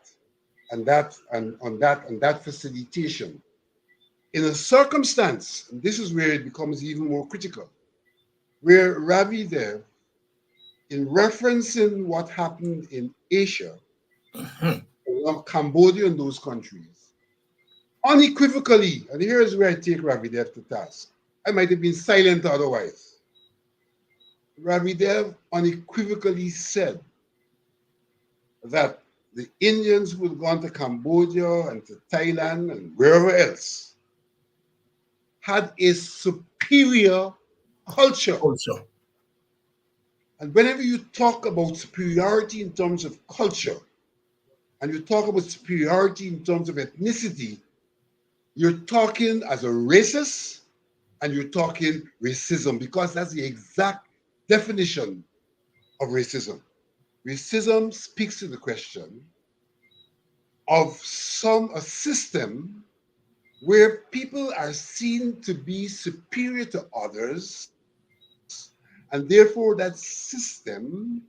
and that facilitation in a circumstance, and this is where it becomes even more critical, where Ravi Dev, in referencing what happened in Asia, Cambodia and those countries, unequivocally, and here's where I take Ravi Dev to task. I might have been silent otherwise. Ravi Dev unequivocally said that the Indians who had gone to Cambodia and to Thailand and wherever else had a superior culture. Also, And whenever you talk about superiority in terms of culture, and you talk about superiority in terms of ethnicity, you're talking as a racist and you're talking racism, because that's the exact definition of racism. Racism speaks to the question of a system where people are seen to be superior to others, and therefore that system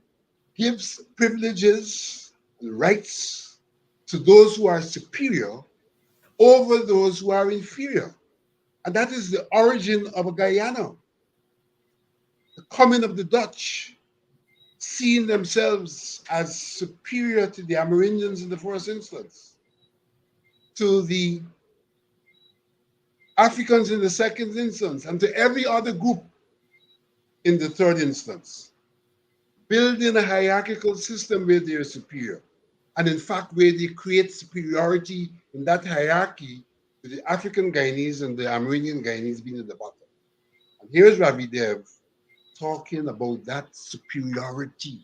gives privileges and rights to those who are superior over those who are inferior. And that is the origin of Guyana, the coming of the Dutch, seeing themselves as superior to the Amerindians in the first instance, to the Africans in the second instance, and to every other group in the third instance, building a hierarchical system where they are superior. And in fact, where they create superiority in that hierarchy to the African Guyanese and the Amerindian Guyanese being at the bottom. And here's Ravi Dev talking about that superiority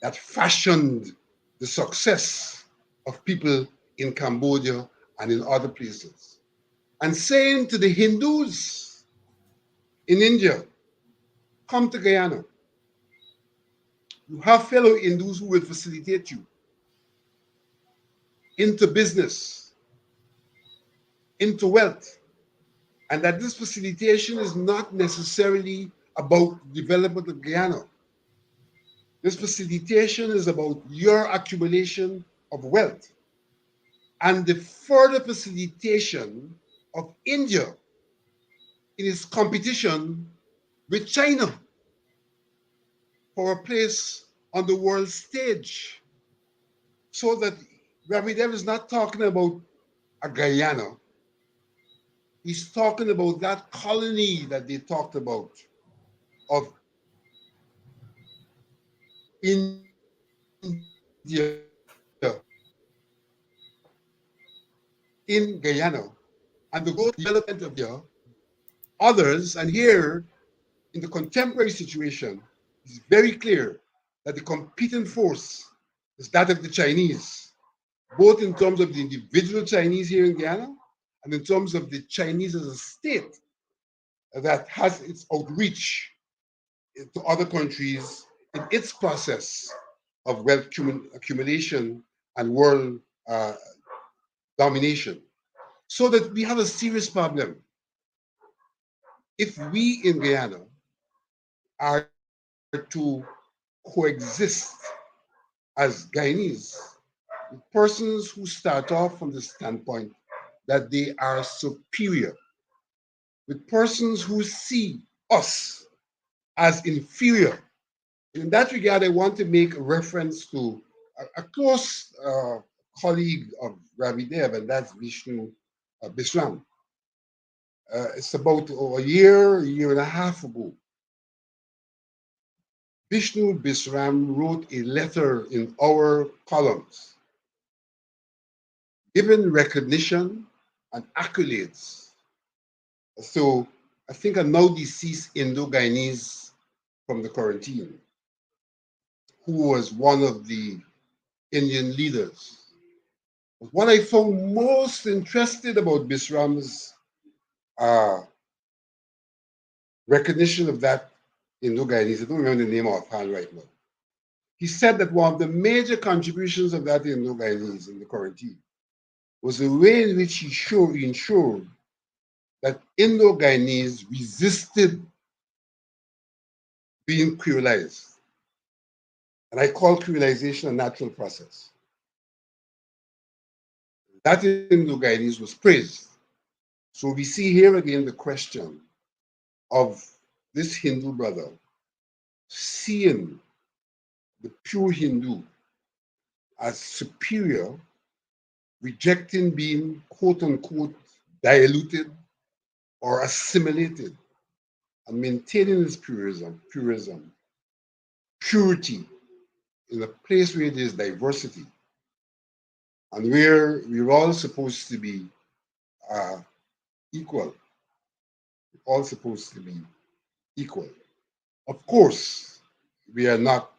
that fashioned the success of people in Cambodia and in other places. And saying to the Hindus in India, come to Guyana. You have fellow Hindus who will facilitate you into business, into wealth. And that this facilitation is not necessarily about the development of Guyana. This facilitation is about your accumulation of wealth and the further facilitation of India in its competition with China for a place on the world stage. So that Ravi Dev is not talking about a Guyana. He's talking about that colony that they talked about of India in Guyana and the growth development of India. Others, and here in the contemporary situation, it's very clear that the competing force is that of the Chinese, both in terms of the individual Chinese here in Guyana and in terms of the Chinese as a state that has its outreach to other countries in its process of wealth accumulation and world domination. So that we have a serious problem. If we in Guyana are to coexist as Guyanese, with persons who start off from the standpoint that they are superior, with persons who see us as inferior. In that regard, I want to make a reference to a close colleague of Ravi Dev, and that's Vishnu Bisram. It's about a year and a half ago. Vishnu Bisram wrote a letter in our columns, giving recognition and accolades. So I think a now deceased Indo-Guyanese from the quarantine, who was one of the Indian leaders. But what I found most interesting about Bisram's uh, recognition of that Indo-Guyanese, I don't remember the name offhand right now. He said that one of the major contributions of that Indo-Guyanese in the quarantine was the way in which he ensured that Indo-Guyanese resisted being creolized. And I call creolization a natural process. That Indo-Guyanese was praised. So we see here again the question of this Hindu brother seeing the pure Hindu as superior, rejecting being quote unquote diluted or assimilated, and maintaining his purity in a place where there's diversity and where we're all supposed to be equal, all supposed to be equal. Of course, we are not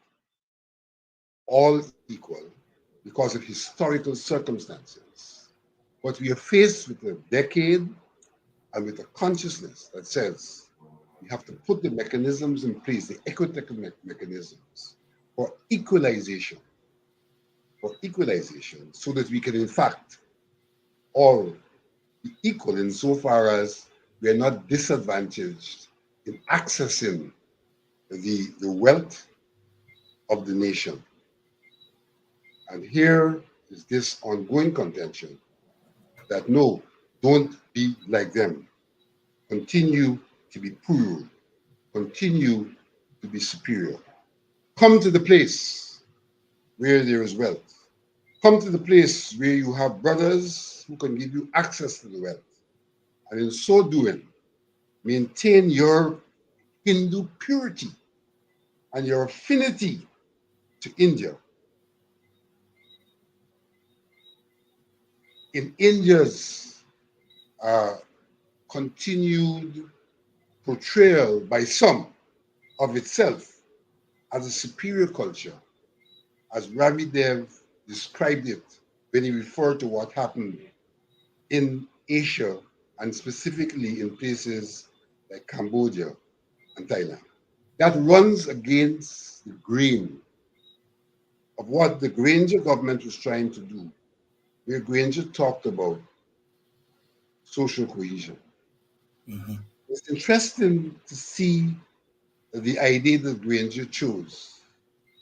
all equal because of historical circumstances, but we are faced with a decade and with a consciousness that says we have to put the mechanisms in place, the equitable mechanisms for equalization, so that we can in fact all be equal insofar as we are not disadvantaged in accessing the wealth of the nation. And here is this ongoing contention that no, don't be like them. Continue to be poor. Continue to be superior. Come to the place where there is wealth. Come to the place where you have brothers who can give you access to the wealth. And in so doing, maintain your Hindu purity and your affinity to India. In India's continued portrayal by some of itself as a superior culture, as Ravi Dev described it when he referred to what happened in Asia and specifically in places like Cambodia and Thailand. That runs against the grain of what the Granger government was trying to do, where Granger talked about social cohesion. Mhm. It's interesting to see the idea that Granger chose,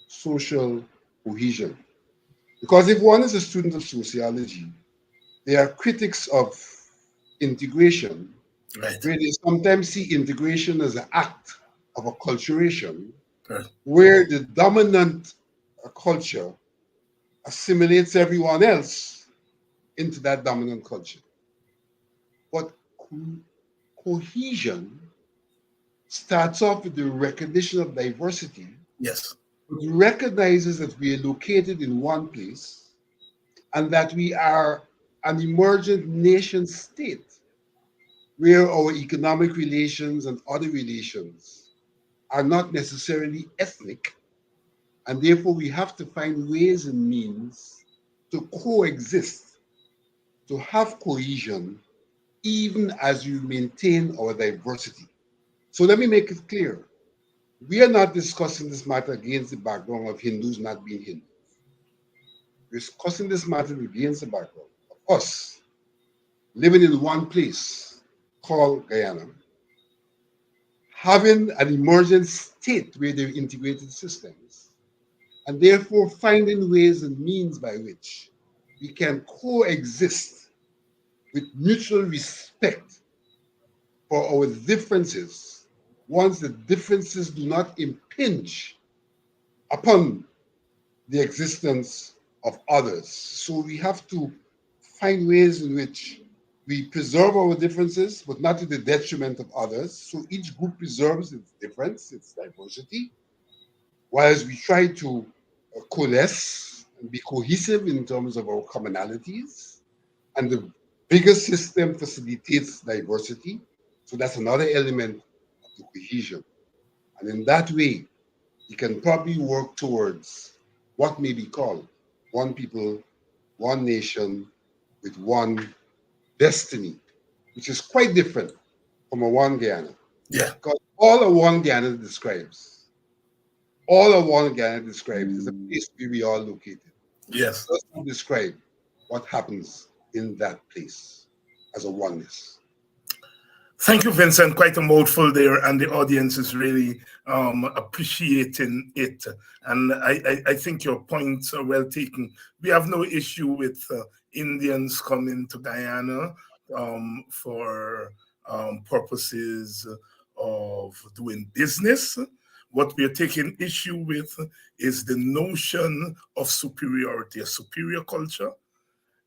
social cohesion. Because if one is a student of sociology, they are critics of integration, Right. where they sometimes see integration as an act of acculturation, Right. where the dominant culture assimilates everyone else into that dominant culture. But cohesion starts off with the recognition of diversity, Yes. but recognizes that we are located in one place and that we are an emergent nation state where our economic relations and other relations are not necessarily ethnic, and therefore we have to find ways and means to coexist, to have cohesion, even as we maintain our diversity. So let me make it clear. We are not discussing this matter against the background of Hindus not being Hindu. We're discussing this matter against the background of us living in one place called Guyana, having an emergent state where there are integrated systems, and therefore finding ways and means by which we can coexist with mutual respect for our differences once the differences do not impinge upon the existence of others. So we have to find ways in which we preserve our differences, but not to the detriment of others. So each group preserves its difference, its diversity, whereas we try to coalesce and be cohesive in terms of our commonalities. And the bigger system facilitates diversity. So that's another element of the cohesion. And in that way, you can probably work towards what may be called one people, one nation with one destiny, which is quite different from a one Guyana. Yeah. Because all a one Guyana describes, all a one Guyana describes is a place where we are located. Yes. Does not describe what happens in that place as a oneness. Thank you, Vincent. Quite a mouthful there, and the audience is really appreciating it. And I think your points are well taken. We have no issue with Indians coming to Guyana for purposes of doing business. What we are taking issue with is the notion of superiority, a superior culture,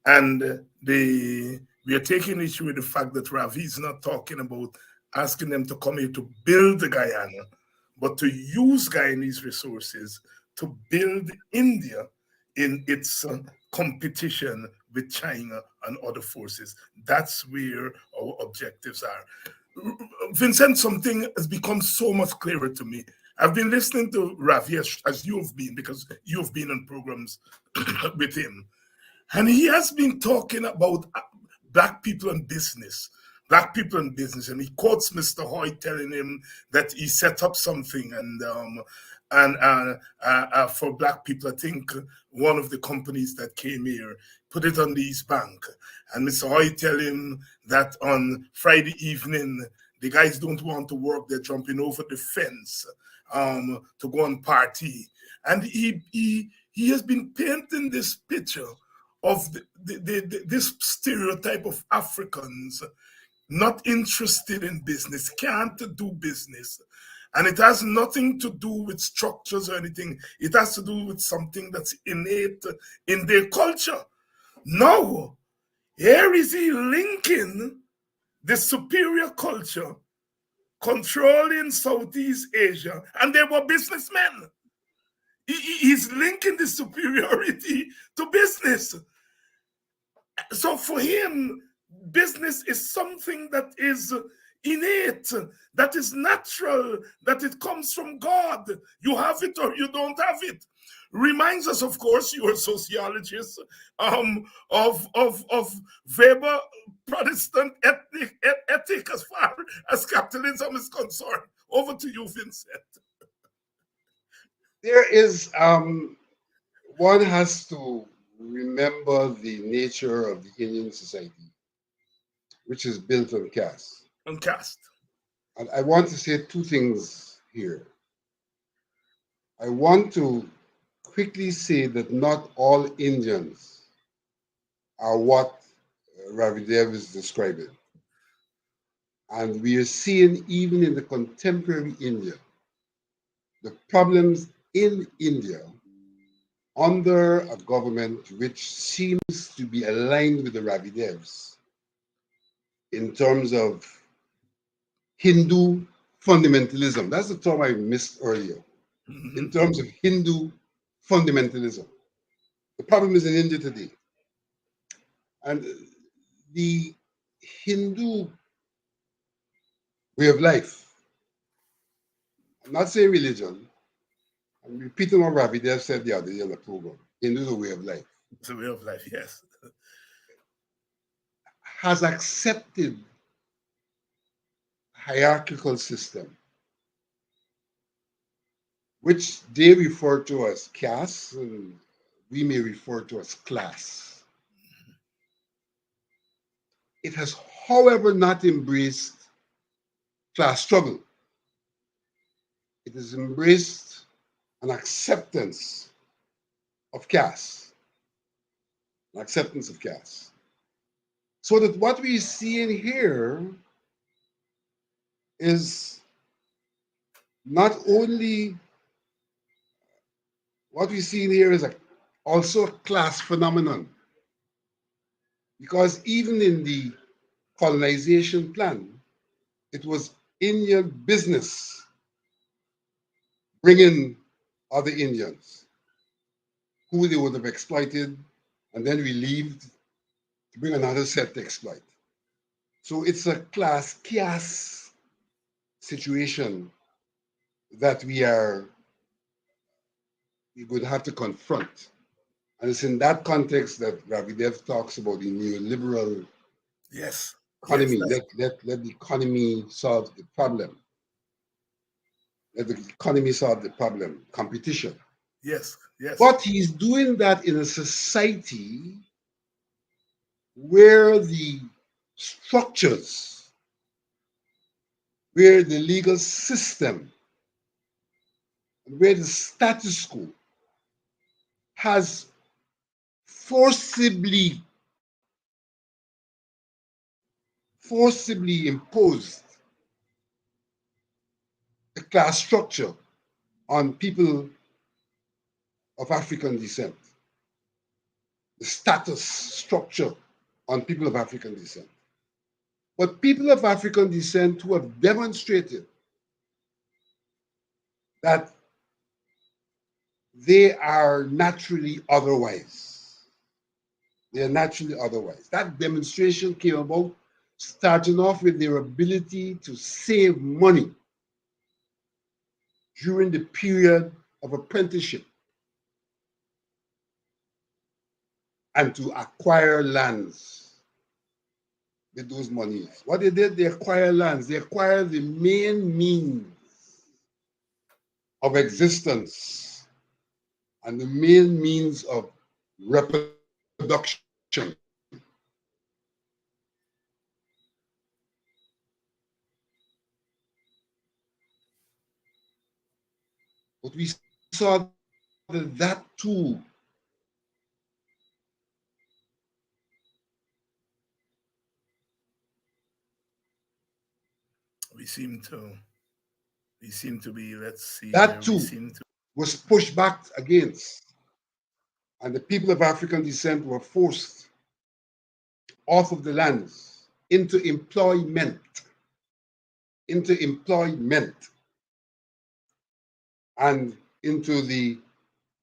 and we are taking issue with the fact that Ravi is not talking about asking them to come here to build the Guyana, but to use Guyanese resources to build India in its competition with China and other forces. That's where our objectives are. Vincent, something has become so much clearer to me. I've been listening to Ravi as you've been, because you've been on programs with him. And he has been talking about black people and business, black people and business. And he quotes Mr. Hoy telling him that he set up something for black people. I think one of the companies that came here put it on the East Bank. And Mr. Hoy tell him that on Friday evening, the guys don't want to work. They're jumping over the fence to go and party. And he has been painting this picture of this stereotype of Africans not interested in business, can't do business. And it has nothing to do with structures or anything. It has to do with something that's innate in their culture. Now, here is he linking the superior culture controlling Southeast Asia, and they were businessmen. He's linking the superiority to business. So for him, business is something that is innate, that is natural, that it comes from God. You have it or you don't have it. Reminds us, of course, you're a sociologist, of Weber Protestant ethic as far as capitalism is concerned. Over to you, Vincent. There is, one has to remember the nature of the Indian society, which is built on caste. On caste. And I want to say two things here. I want to quickly say that not all Indians are what Ravidev is describing. And we are seeing, even in the contemporary India, the problems in India under a government which seems to be aligned with the Ravidevs in terms of Hindu fundamentalism. That's the term I missed earlier. In terms of Hindu fundamentalism. The problem is in India today. And the Hindu way of life, I'm not saying religion, I'm repeating what Ravidev said the other day on the program. Hindu is a way of life. It's a way of life, yes. Has accepted hierarchical system, which they refer to as caste, and we may refer to as class. It has, however, not embraced class struggle. It has embraced an acceptance of caste, an acceptance of caste. So that what we see in here is not only what we see in here is also a class phenomenon. Because even in the colonization plan, it was Indian business bringing other Indians who they would have exploited and then relieved to bring another set to exploit. So it's a class chaos situation that we would have to confront. And it's in that context that Ravidev talks about the neoliberal Yes. Yes. economy. Let the economy solve the problem. Let the economy solve the problem, competition. Yes. Yes. But he's doing that in a society where the structures, where the legal system, where the status quo has forcibly, forcibly imposed a class structure on people of African descent, the status structure on people of African descent. But people of African descent who have demonstrated that they are naturally otherwise. They are naturally otherwise. That demonstration came about starting off with their ability to save money during the period of apprenticeship and to acquire lands with those monies. What they did, they acquired lands. They acquired the main means of existence and the main means of reproduction. But we saw that too We seem to. We seem to be. Let's see that here. We too seem to. was pushed back against, and the people of African descent were forced off of the lands into employment, and into the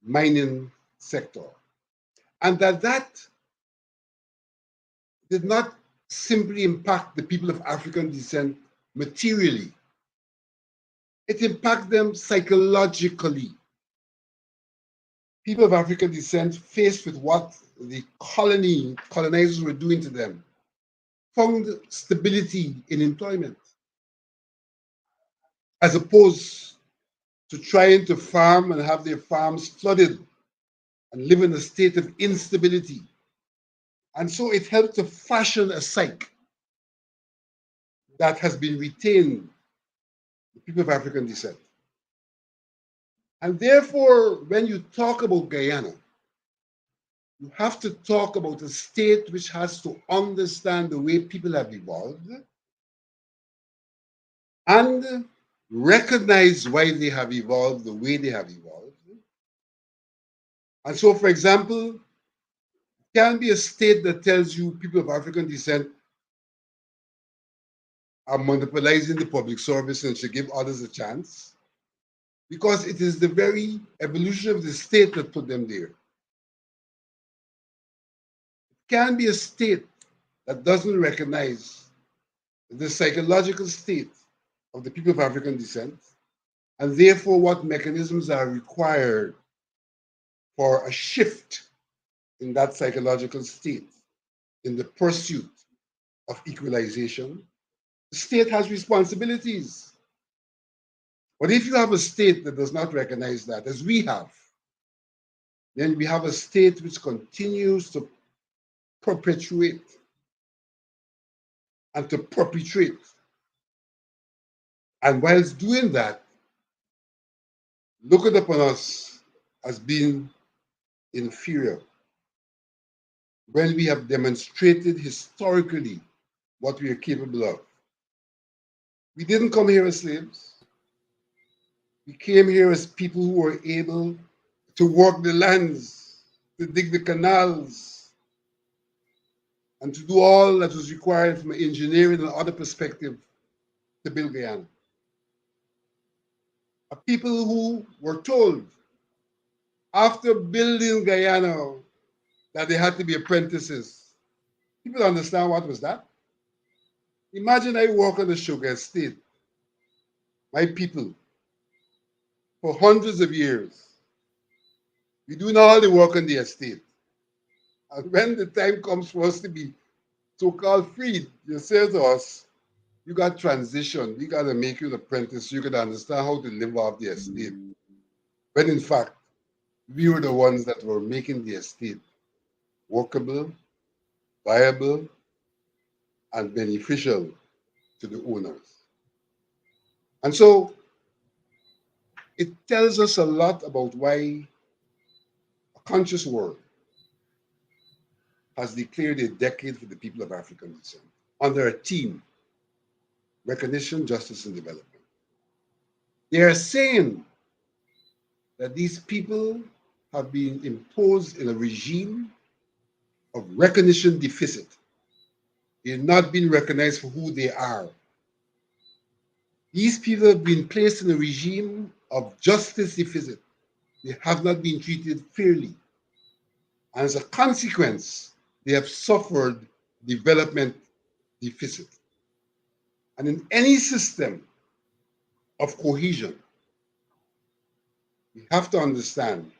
mining sector. And that did not simply impact the people of African descent materially, it impacted them psychologically. People of African descent, faced with what the colonizers were doing to them, found stability in employment, as opposed to trying to farm and have their farms flooded and live in a state of instability. And so it helped to fashion a psyche that has been retained, the people of African descent. And therefore, when you talk about Guyana, you have to talk about a state which has to understand the way people have evolved and recognize why they have evolved the way they have evolved. And so, for example, can be a state that tells you people of African descent are monopolizing the public service and should give others a chance, because it is the very evolution of the state that put them there. It can be a state that doesn't recognize the psychological state of the people of African descent, and therefore what mechanisms are required for a shift in that psychological state in the pursuit of equalization. The state has responsibilities. But if you have a state that does not recognize that, as we have, then we have a state which continues to perpetuate and to perpetrate. And whilst doing that, look upon us as being inferior when we have demonstrated historically what we are capable of. We didn't come here as slaves. We came here as people who were able to work the lands, to dig the canals, and to do all that was required from an engineering and other perspective to build Guyana. A people who were told after building Guyana that they had to be apprentices. People understand what was that? Imagine I work on the sugar estate, my people, for hundreds of years. We're doing all the work on the estate. And when the time comes for us to be so-called freed, you say to us, you got transition, we got to make you an apprentice so you can understand how to live off the estate. When in fact, we were the ones that were making the estate workable, viable, and beneficial to the owners. And so it tells us a lot about why a conscious world has declared a decade for the people of African descent under a theme, recognition, justice, and development. They are saying that these people have been imposed in a regime of recognition deficit. They're not being recognized for who they are. These people have been placed in a regime of justice deficit. They have not been treated fairly. And as a consequence, they have suffered development deficit. And in any system of cohesion, we have to understand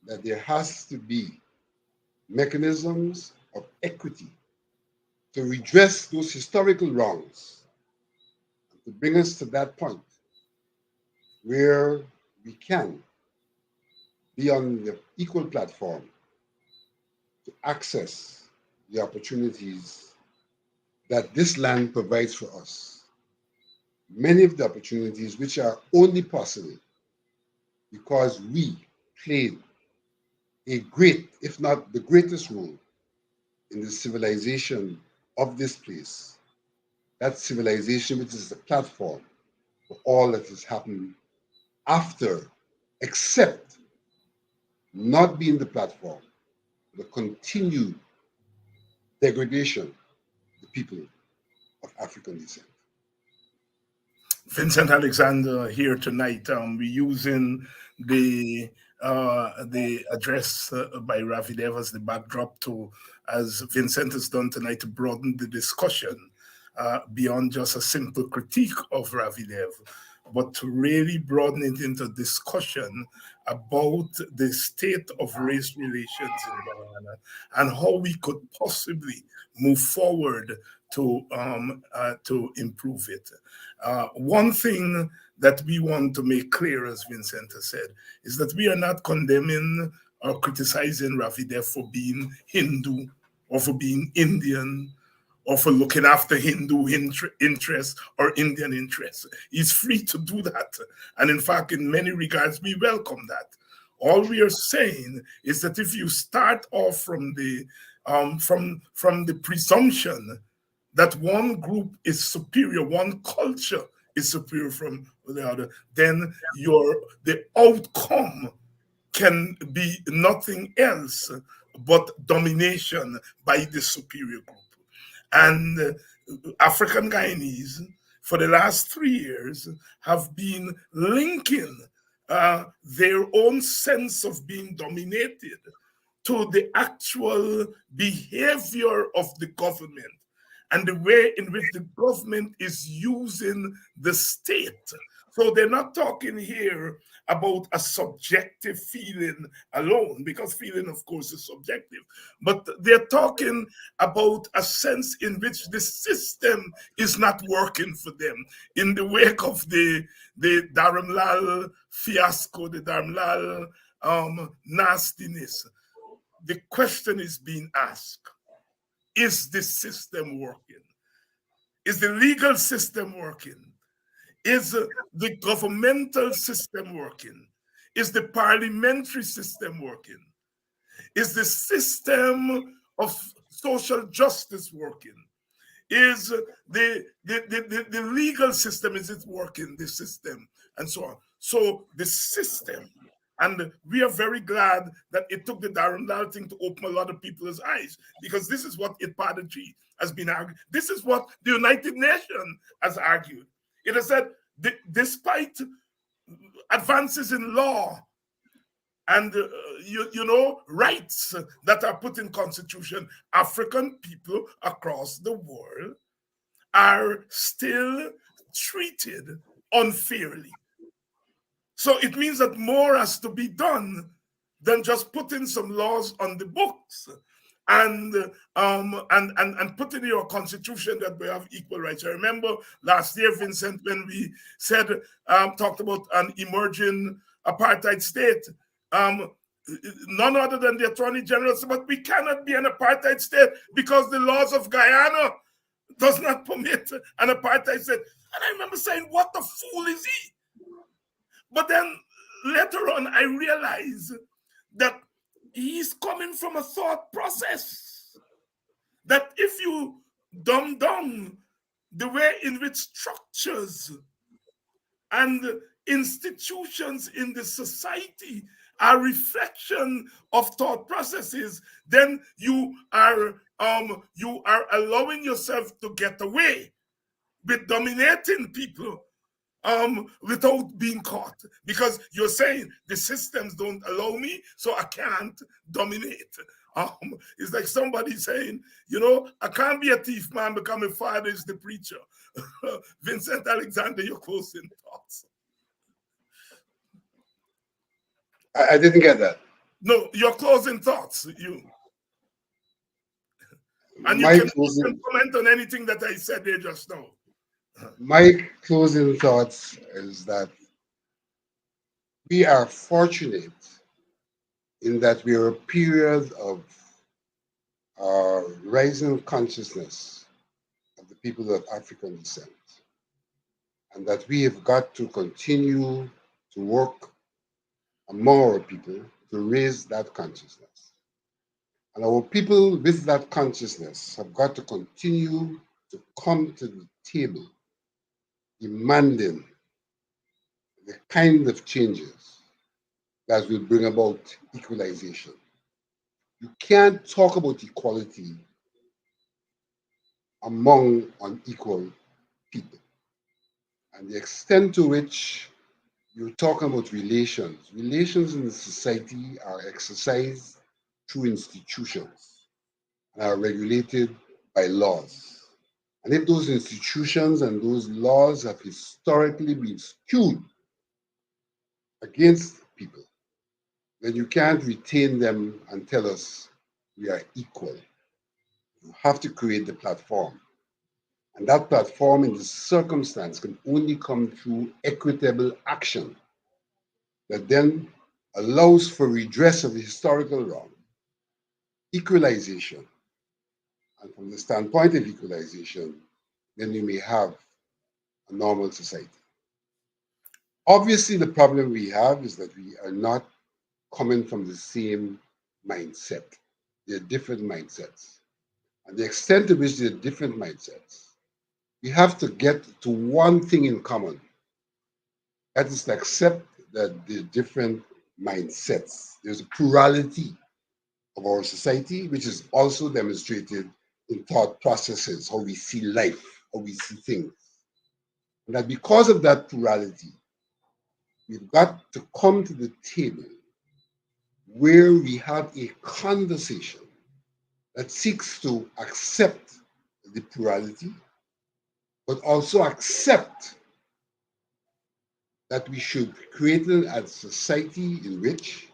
that there has to be mechanisms of equity to redress those historical wrongs, and to bring us to that point where we can be on the equal platform to access the opportunities that this land provides for us. Many of the opportunities which are only possible because we played a great, if not the greatest role in the civilization of this place. That civilization, which is the platform for all that has happened after, except not being the platform, the continued degradation of the people of African descent. Vincent Alexander here tonight. We're using the address by Ravidev as the backdrop to, as Vincent has done tonight, to broaden the discussion beyond just a simple critique of Ravidev, but to really broaden it into discussion about the state of race relations in Guyana and how we could possibly move forward to improve it. One thing that we want to make clear, as Vincent has said, is that we are not condemning or criticizing Ravidev for being Hindu or for being Indian or for looking after Hindu interests or Indian interests. He's free to do that. And in fact, in many regards, we welcome that. All we are saying is that if you start off from the presumption that one group is superior, one culture is superior from the other, then the outcome can be nothing else but domination by the superior group. And African Guyanese, for the last 3 years, have been linking their own sense of being dominated to the actual behavior of the government and the way in which the government is using the state. So they're not talking here about a subjective feeling alone, because feeling, of course, is subjective, but they're talking about a sense in which the system is not working for them. In the wake of the Dharamlal fiasco, the Dharamlal nastiness, the question is being asked, is the system working? Is the legal system working? Is the governmental system working? Is the parliamentary system working? Is the system of social justice working? Is the legal system, is it working, the system, and so on? So the system, and we are very glad that it took the Dharamlal thing to open a lot of people's eyes, because this is what Ipadaji has been arguing. This is what the United Nations has argued. It has said, despite advances in law and rights that are put in constitution, African people across the world are still treated unfairly. So it means that more has to be done than just putting some laws on the books. and put in your constitution that we have equal rights. I remember last year, Vincent, when we said talked about an emerging apartheid state. None other than the Attorney General said, but we cannot be an apartheid state because the laws of Guyana does not permit an apartheid state. And I remember saying, what the fool is he? But then later on, I realized that he's coming from a thought process that if you dumb down the way in which structures and institutions in the society are reflection of thought processes, then you are allowing yourself to get away with dominating people without being caught, because you're saying the systems don't allow me, so I can't dominate. It's like somebody saying, I can't be a thief, man, because my father is the preacher. Vincent Alexander, your closing thoughts. I didn't get that. No, your closing thoughts. You can comment on anything that I said there just now. My closing thoughts is that we are fortunate in that we are a period of rising consciousness of the people of African descent, and that we have got to continue to work among our people to raise that consciousness. And our people with that consciousness have got to continue to come to the table demanding the kind of changes that will bring about equalization. You can't talk about equality among unequal people. And the extent to which you're talking about relations in the society are exercised through institutions and are regulated by laws. And if those institutions and those laws have historically been skewed against people, then you can't retain them and tell us we are equal. You have to create the platform. And that platform in this circumstance can only come through equitable action that then allows for redress of the historical wrong, equalization. And from the standpoint of equalization, then we may have a normal society. Obviously, the problem we have is that we are not coming from the same mindset. They're different mindsets. And the extent to which they're different mindsets, we have to get to one thing in common. That is to accept that the different mindsets. There's a plurality of our society, which is also demonstrated in thought processes, how we see life, how we see things. And that because of that plurality, we've got to come to the table where we have a conversation that seeks to accept the plurality, but also accept that we should create a society in which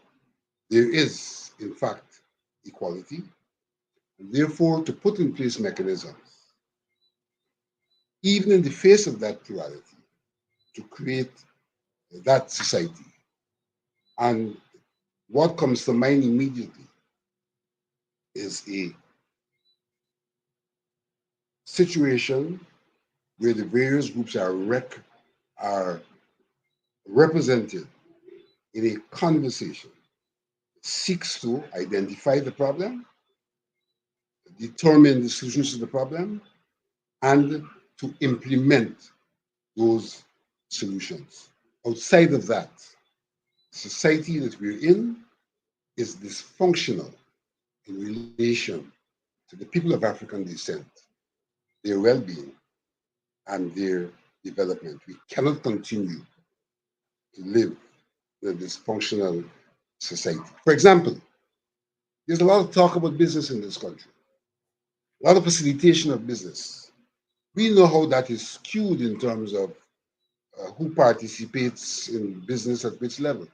there is, in fact, equality, and therefore to put in place mechanisms, even in the face of that plurality, to create that society. And what comes to mind immediately is a situation where the various groups are represented in a conversation that seeks to identify the problem, determine the solutions to the problem, and to implement those solutions. Outside of that, the society that we're in is dysfunctional in relation to the people of African descent, their well-being, and their development. We cannot continue to live in a dysfunctional society. For example, there's a lot of talk about business in this country, a lot of facilitation of business. We know how that is skewed in terms of who participates in business at which level.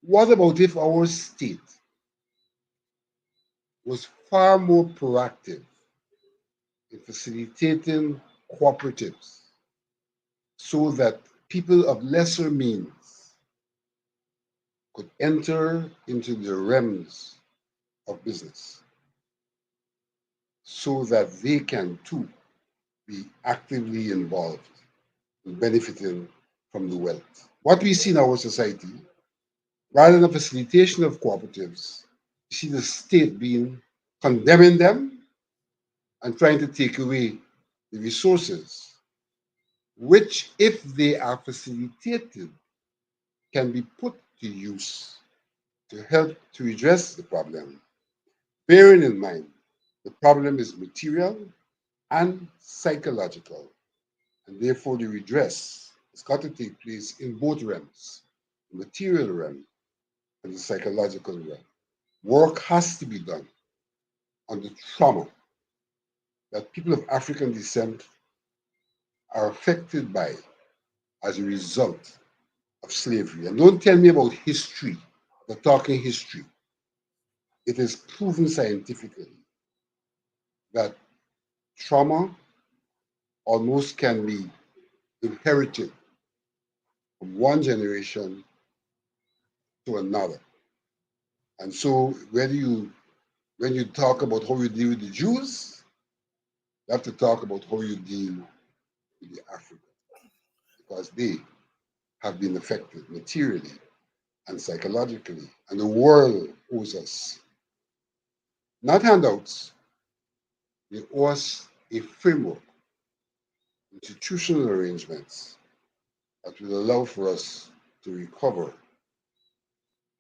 What about if our state was far more proactive in facilitating cooperatives so that people of lesser means could enter into the realms of business so that they can too be actively involved in benefiting from the wealth. What we see in our society, rather than a facilitation of cooperatives, we see the state being condemning them and trying to take away the resources, which, if they are facilitated, can be put to use to help to redress the problem, bearing in mind the problem is material and psychological, and therefore the redress has got to take place in both realms, the material realm and the psychological realm. Work has to be done on the trauma that people of African descent are affected by as a result of slavery. And don't tell me about history, the talking history. It is proven scientifically that trauma almost can be inherited from one generation to another. And so when you talk about how you deal with the Jews, you have to talk about how you deal with the Africans, because they have been affected materially and psychologically. And the world owes us not handouts, they owe us a framework, institutional arrangements that will allow for us to recover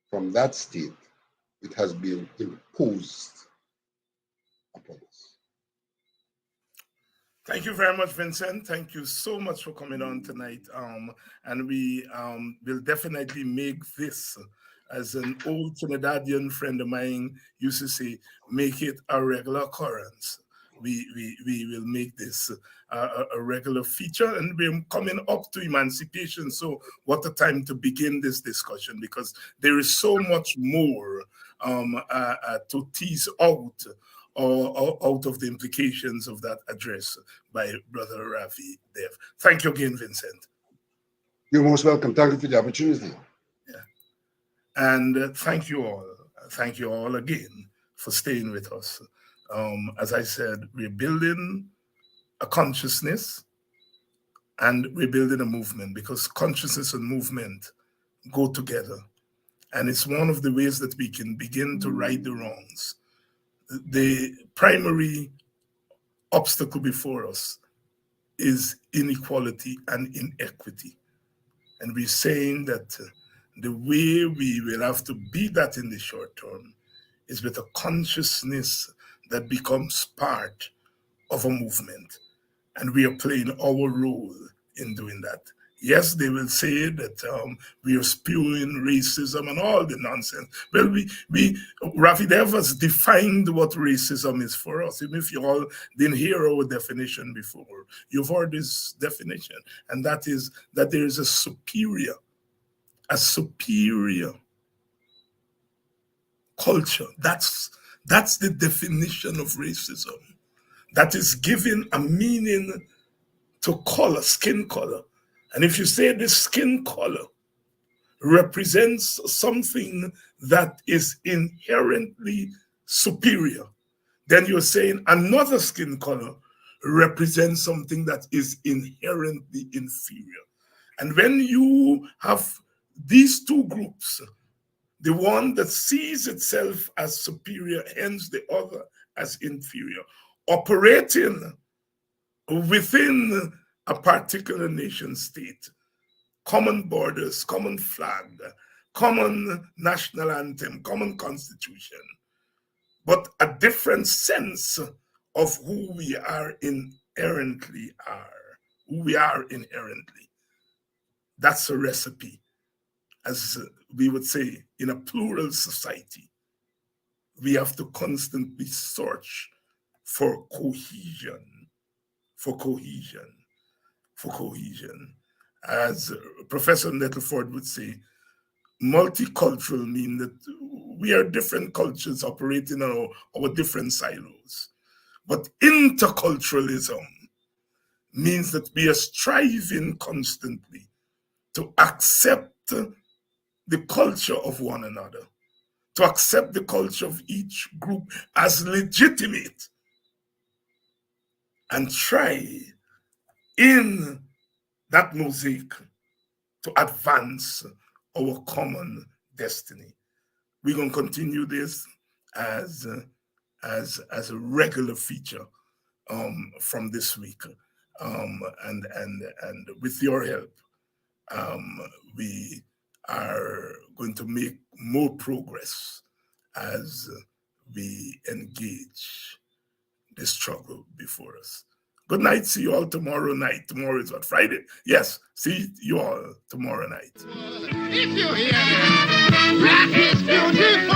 from that state it has been imposed upon us. Thank you very much, Vincent. Thank you so much for coming on tonight. And we will definitely make this, as an old Trinidadian friend of mine used to say, make it a regular occurrence. We will make this a regular feature, and we're coming up to emancipation. So what a time to begin this discussion, because there is so much more to tease out or out of the implications of that address by Brother Rafi Dev. Thank you again, Vincent. You're most welcome. Thank you for the opportunity. Yeah. And thank you all. Thank you all again for staying with us. As I said, we're building a consciousness and we're building a movement, because consciousness and movement go together. And it's one of the ways that we can begin to right the wrongs. The primary obstacle before us is inequality and inequity. And we're saying that the way we will have to beat that in the short term is with a consciousness that becomes part of a movement. And we are playing our role in doing that. Yes, they will say that we are spewing racism and all the nonsense. Well, Rafi Dev has defined what racism is for us. Even if you all didn't hear our definition before, you've heard this definition, and that is that there is a superior culture. That's the definition of racism. That is giving a meaning to color, skin color. And if you say this skin color represents something that is inherently superior, then you're saying another skin color represents something that is inherently inferior. And when you have these two groups, the one that sees itself as superior, hence the other as inferior, operating within a particular nation state, common borders, common flag, common national anthem, common constitution, but a different sense of who we are inherently That's a recipe, as we would say, in a plural society. We have to constantly search for cohesion, for cohesion, for cohesion. As Professor Nettleford would say, multicultural means that we are different cultures operating on our different silos. But interculturalism means that we are striving constantly to accept the culture of one another, to accept the culture of each group as legitimate, and try in that mosaic to advance our common destiny. We're going to continue this as a regular feature from this week, and with your help, we are going to make more progress as we engage the struggle before us. Good night. See you all tomorrow night. Tomorrow is what? Friday? Yes. See you all tomorrow night. If you hear that, rock is future.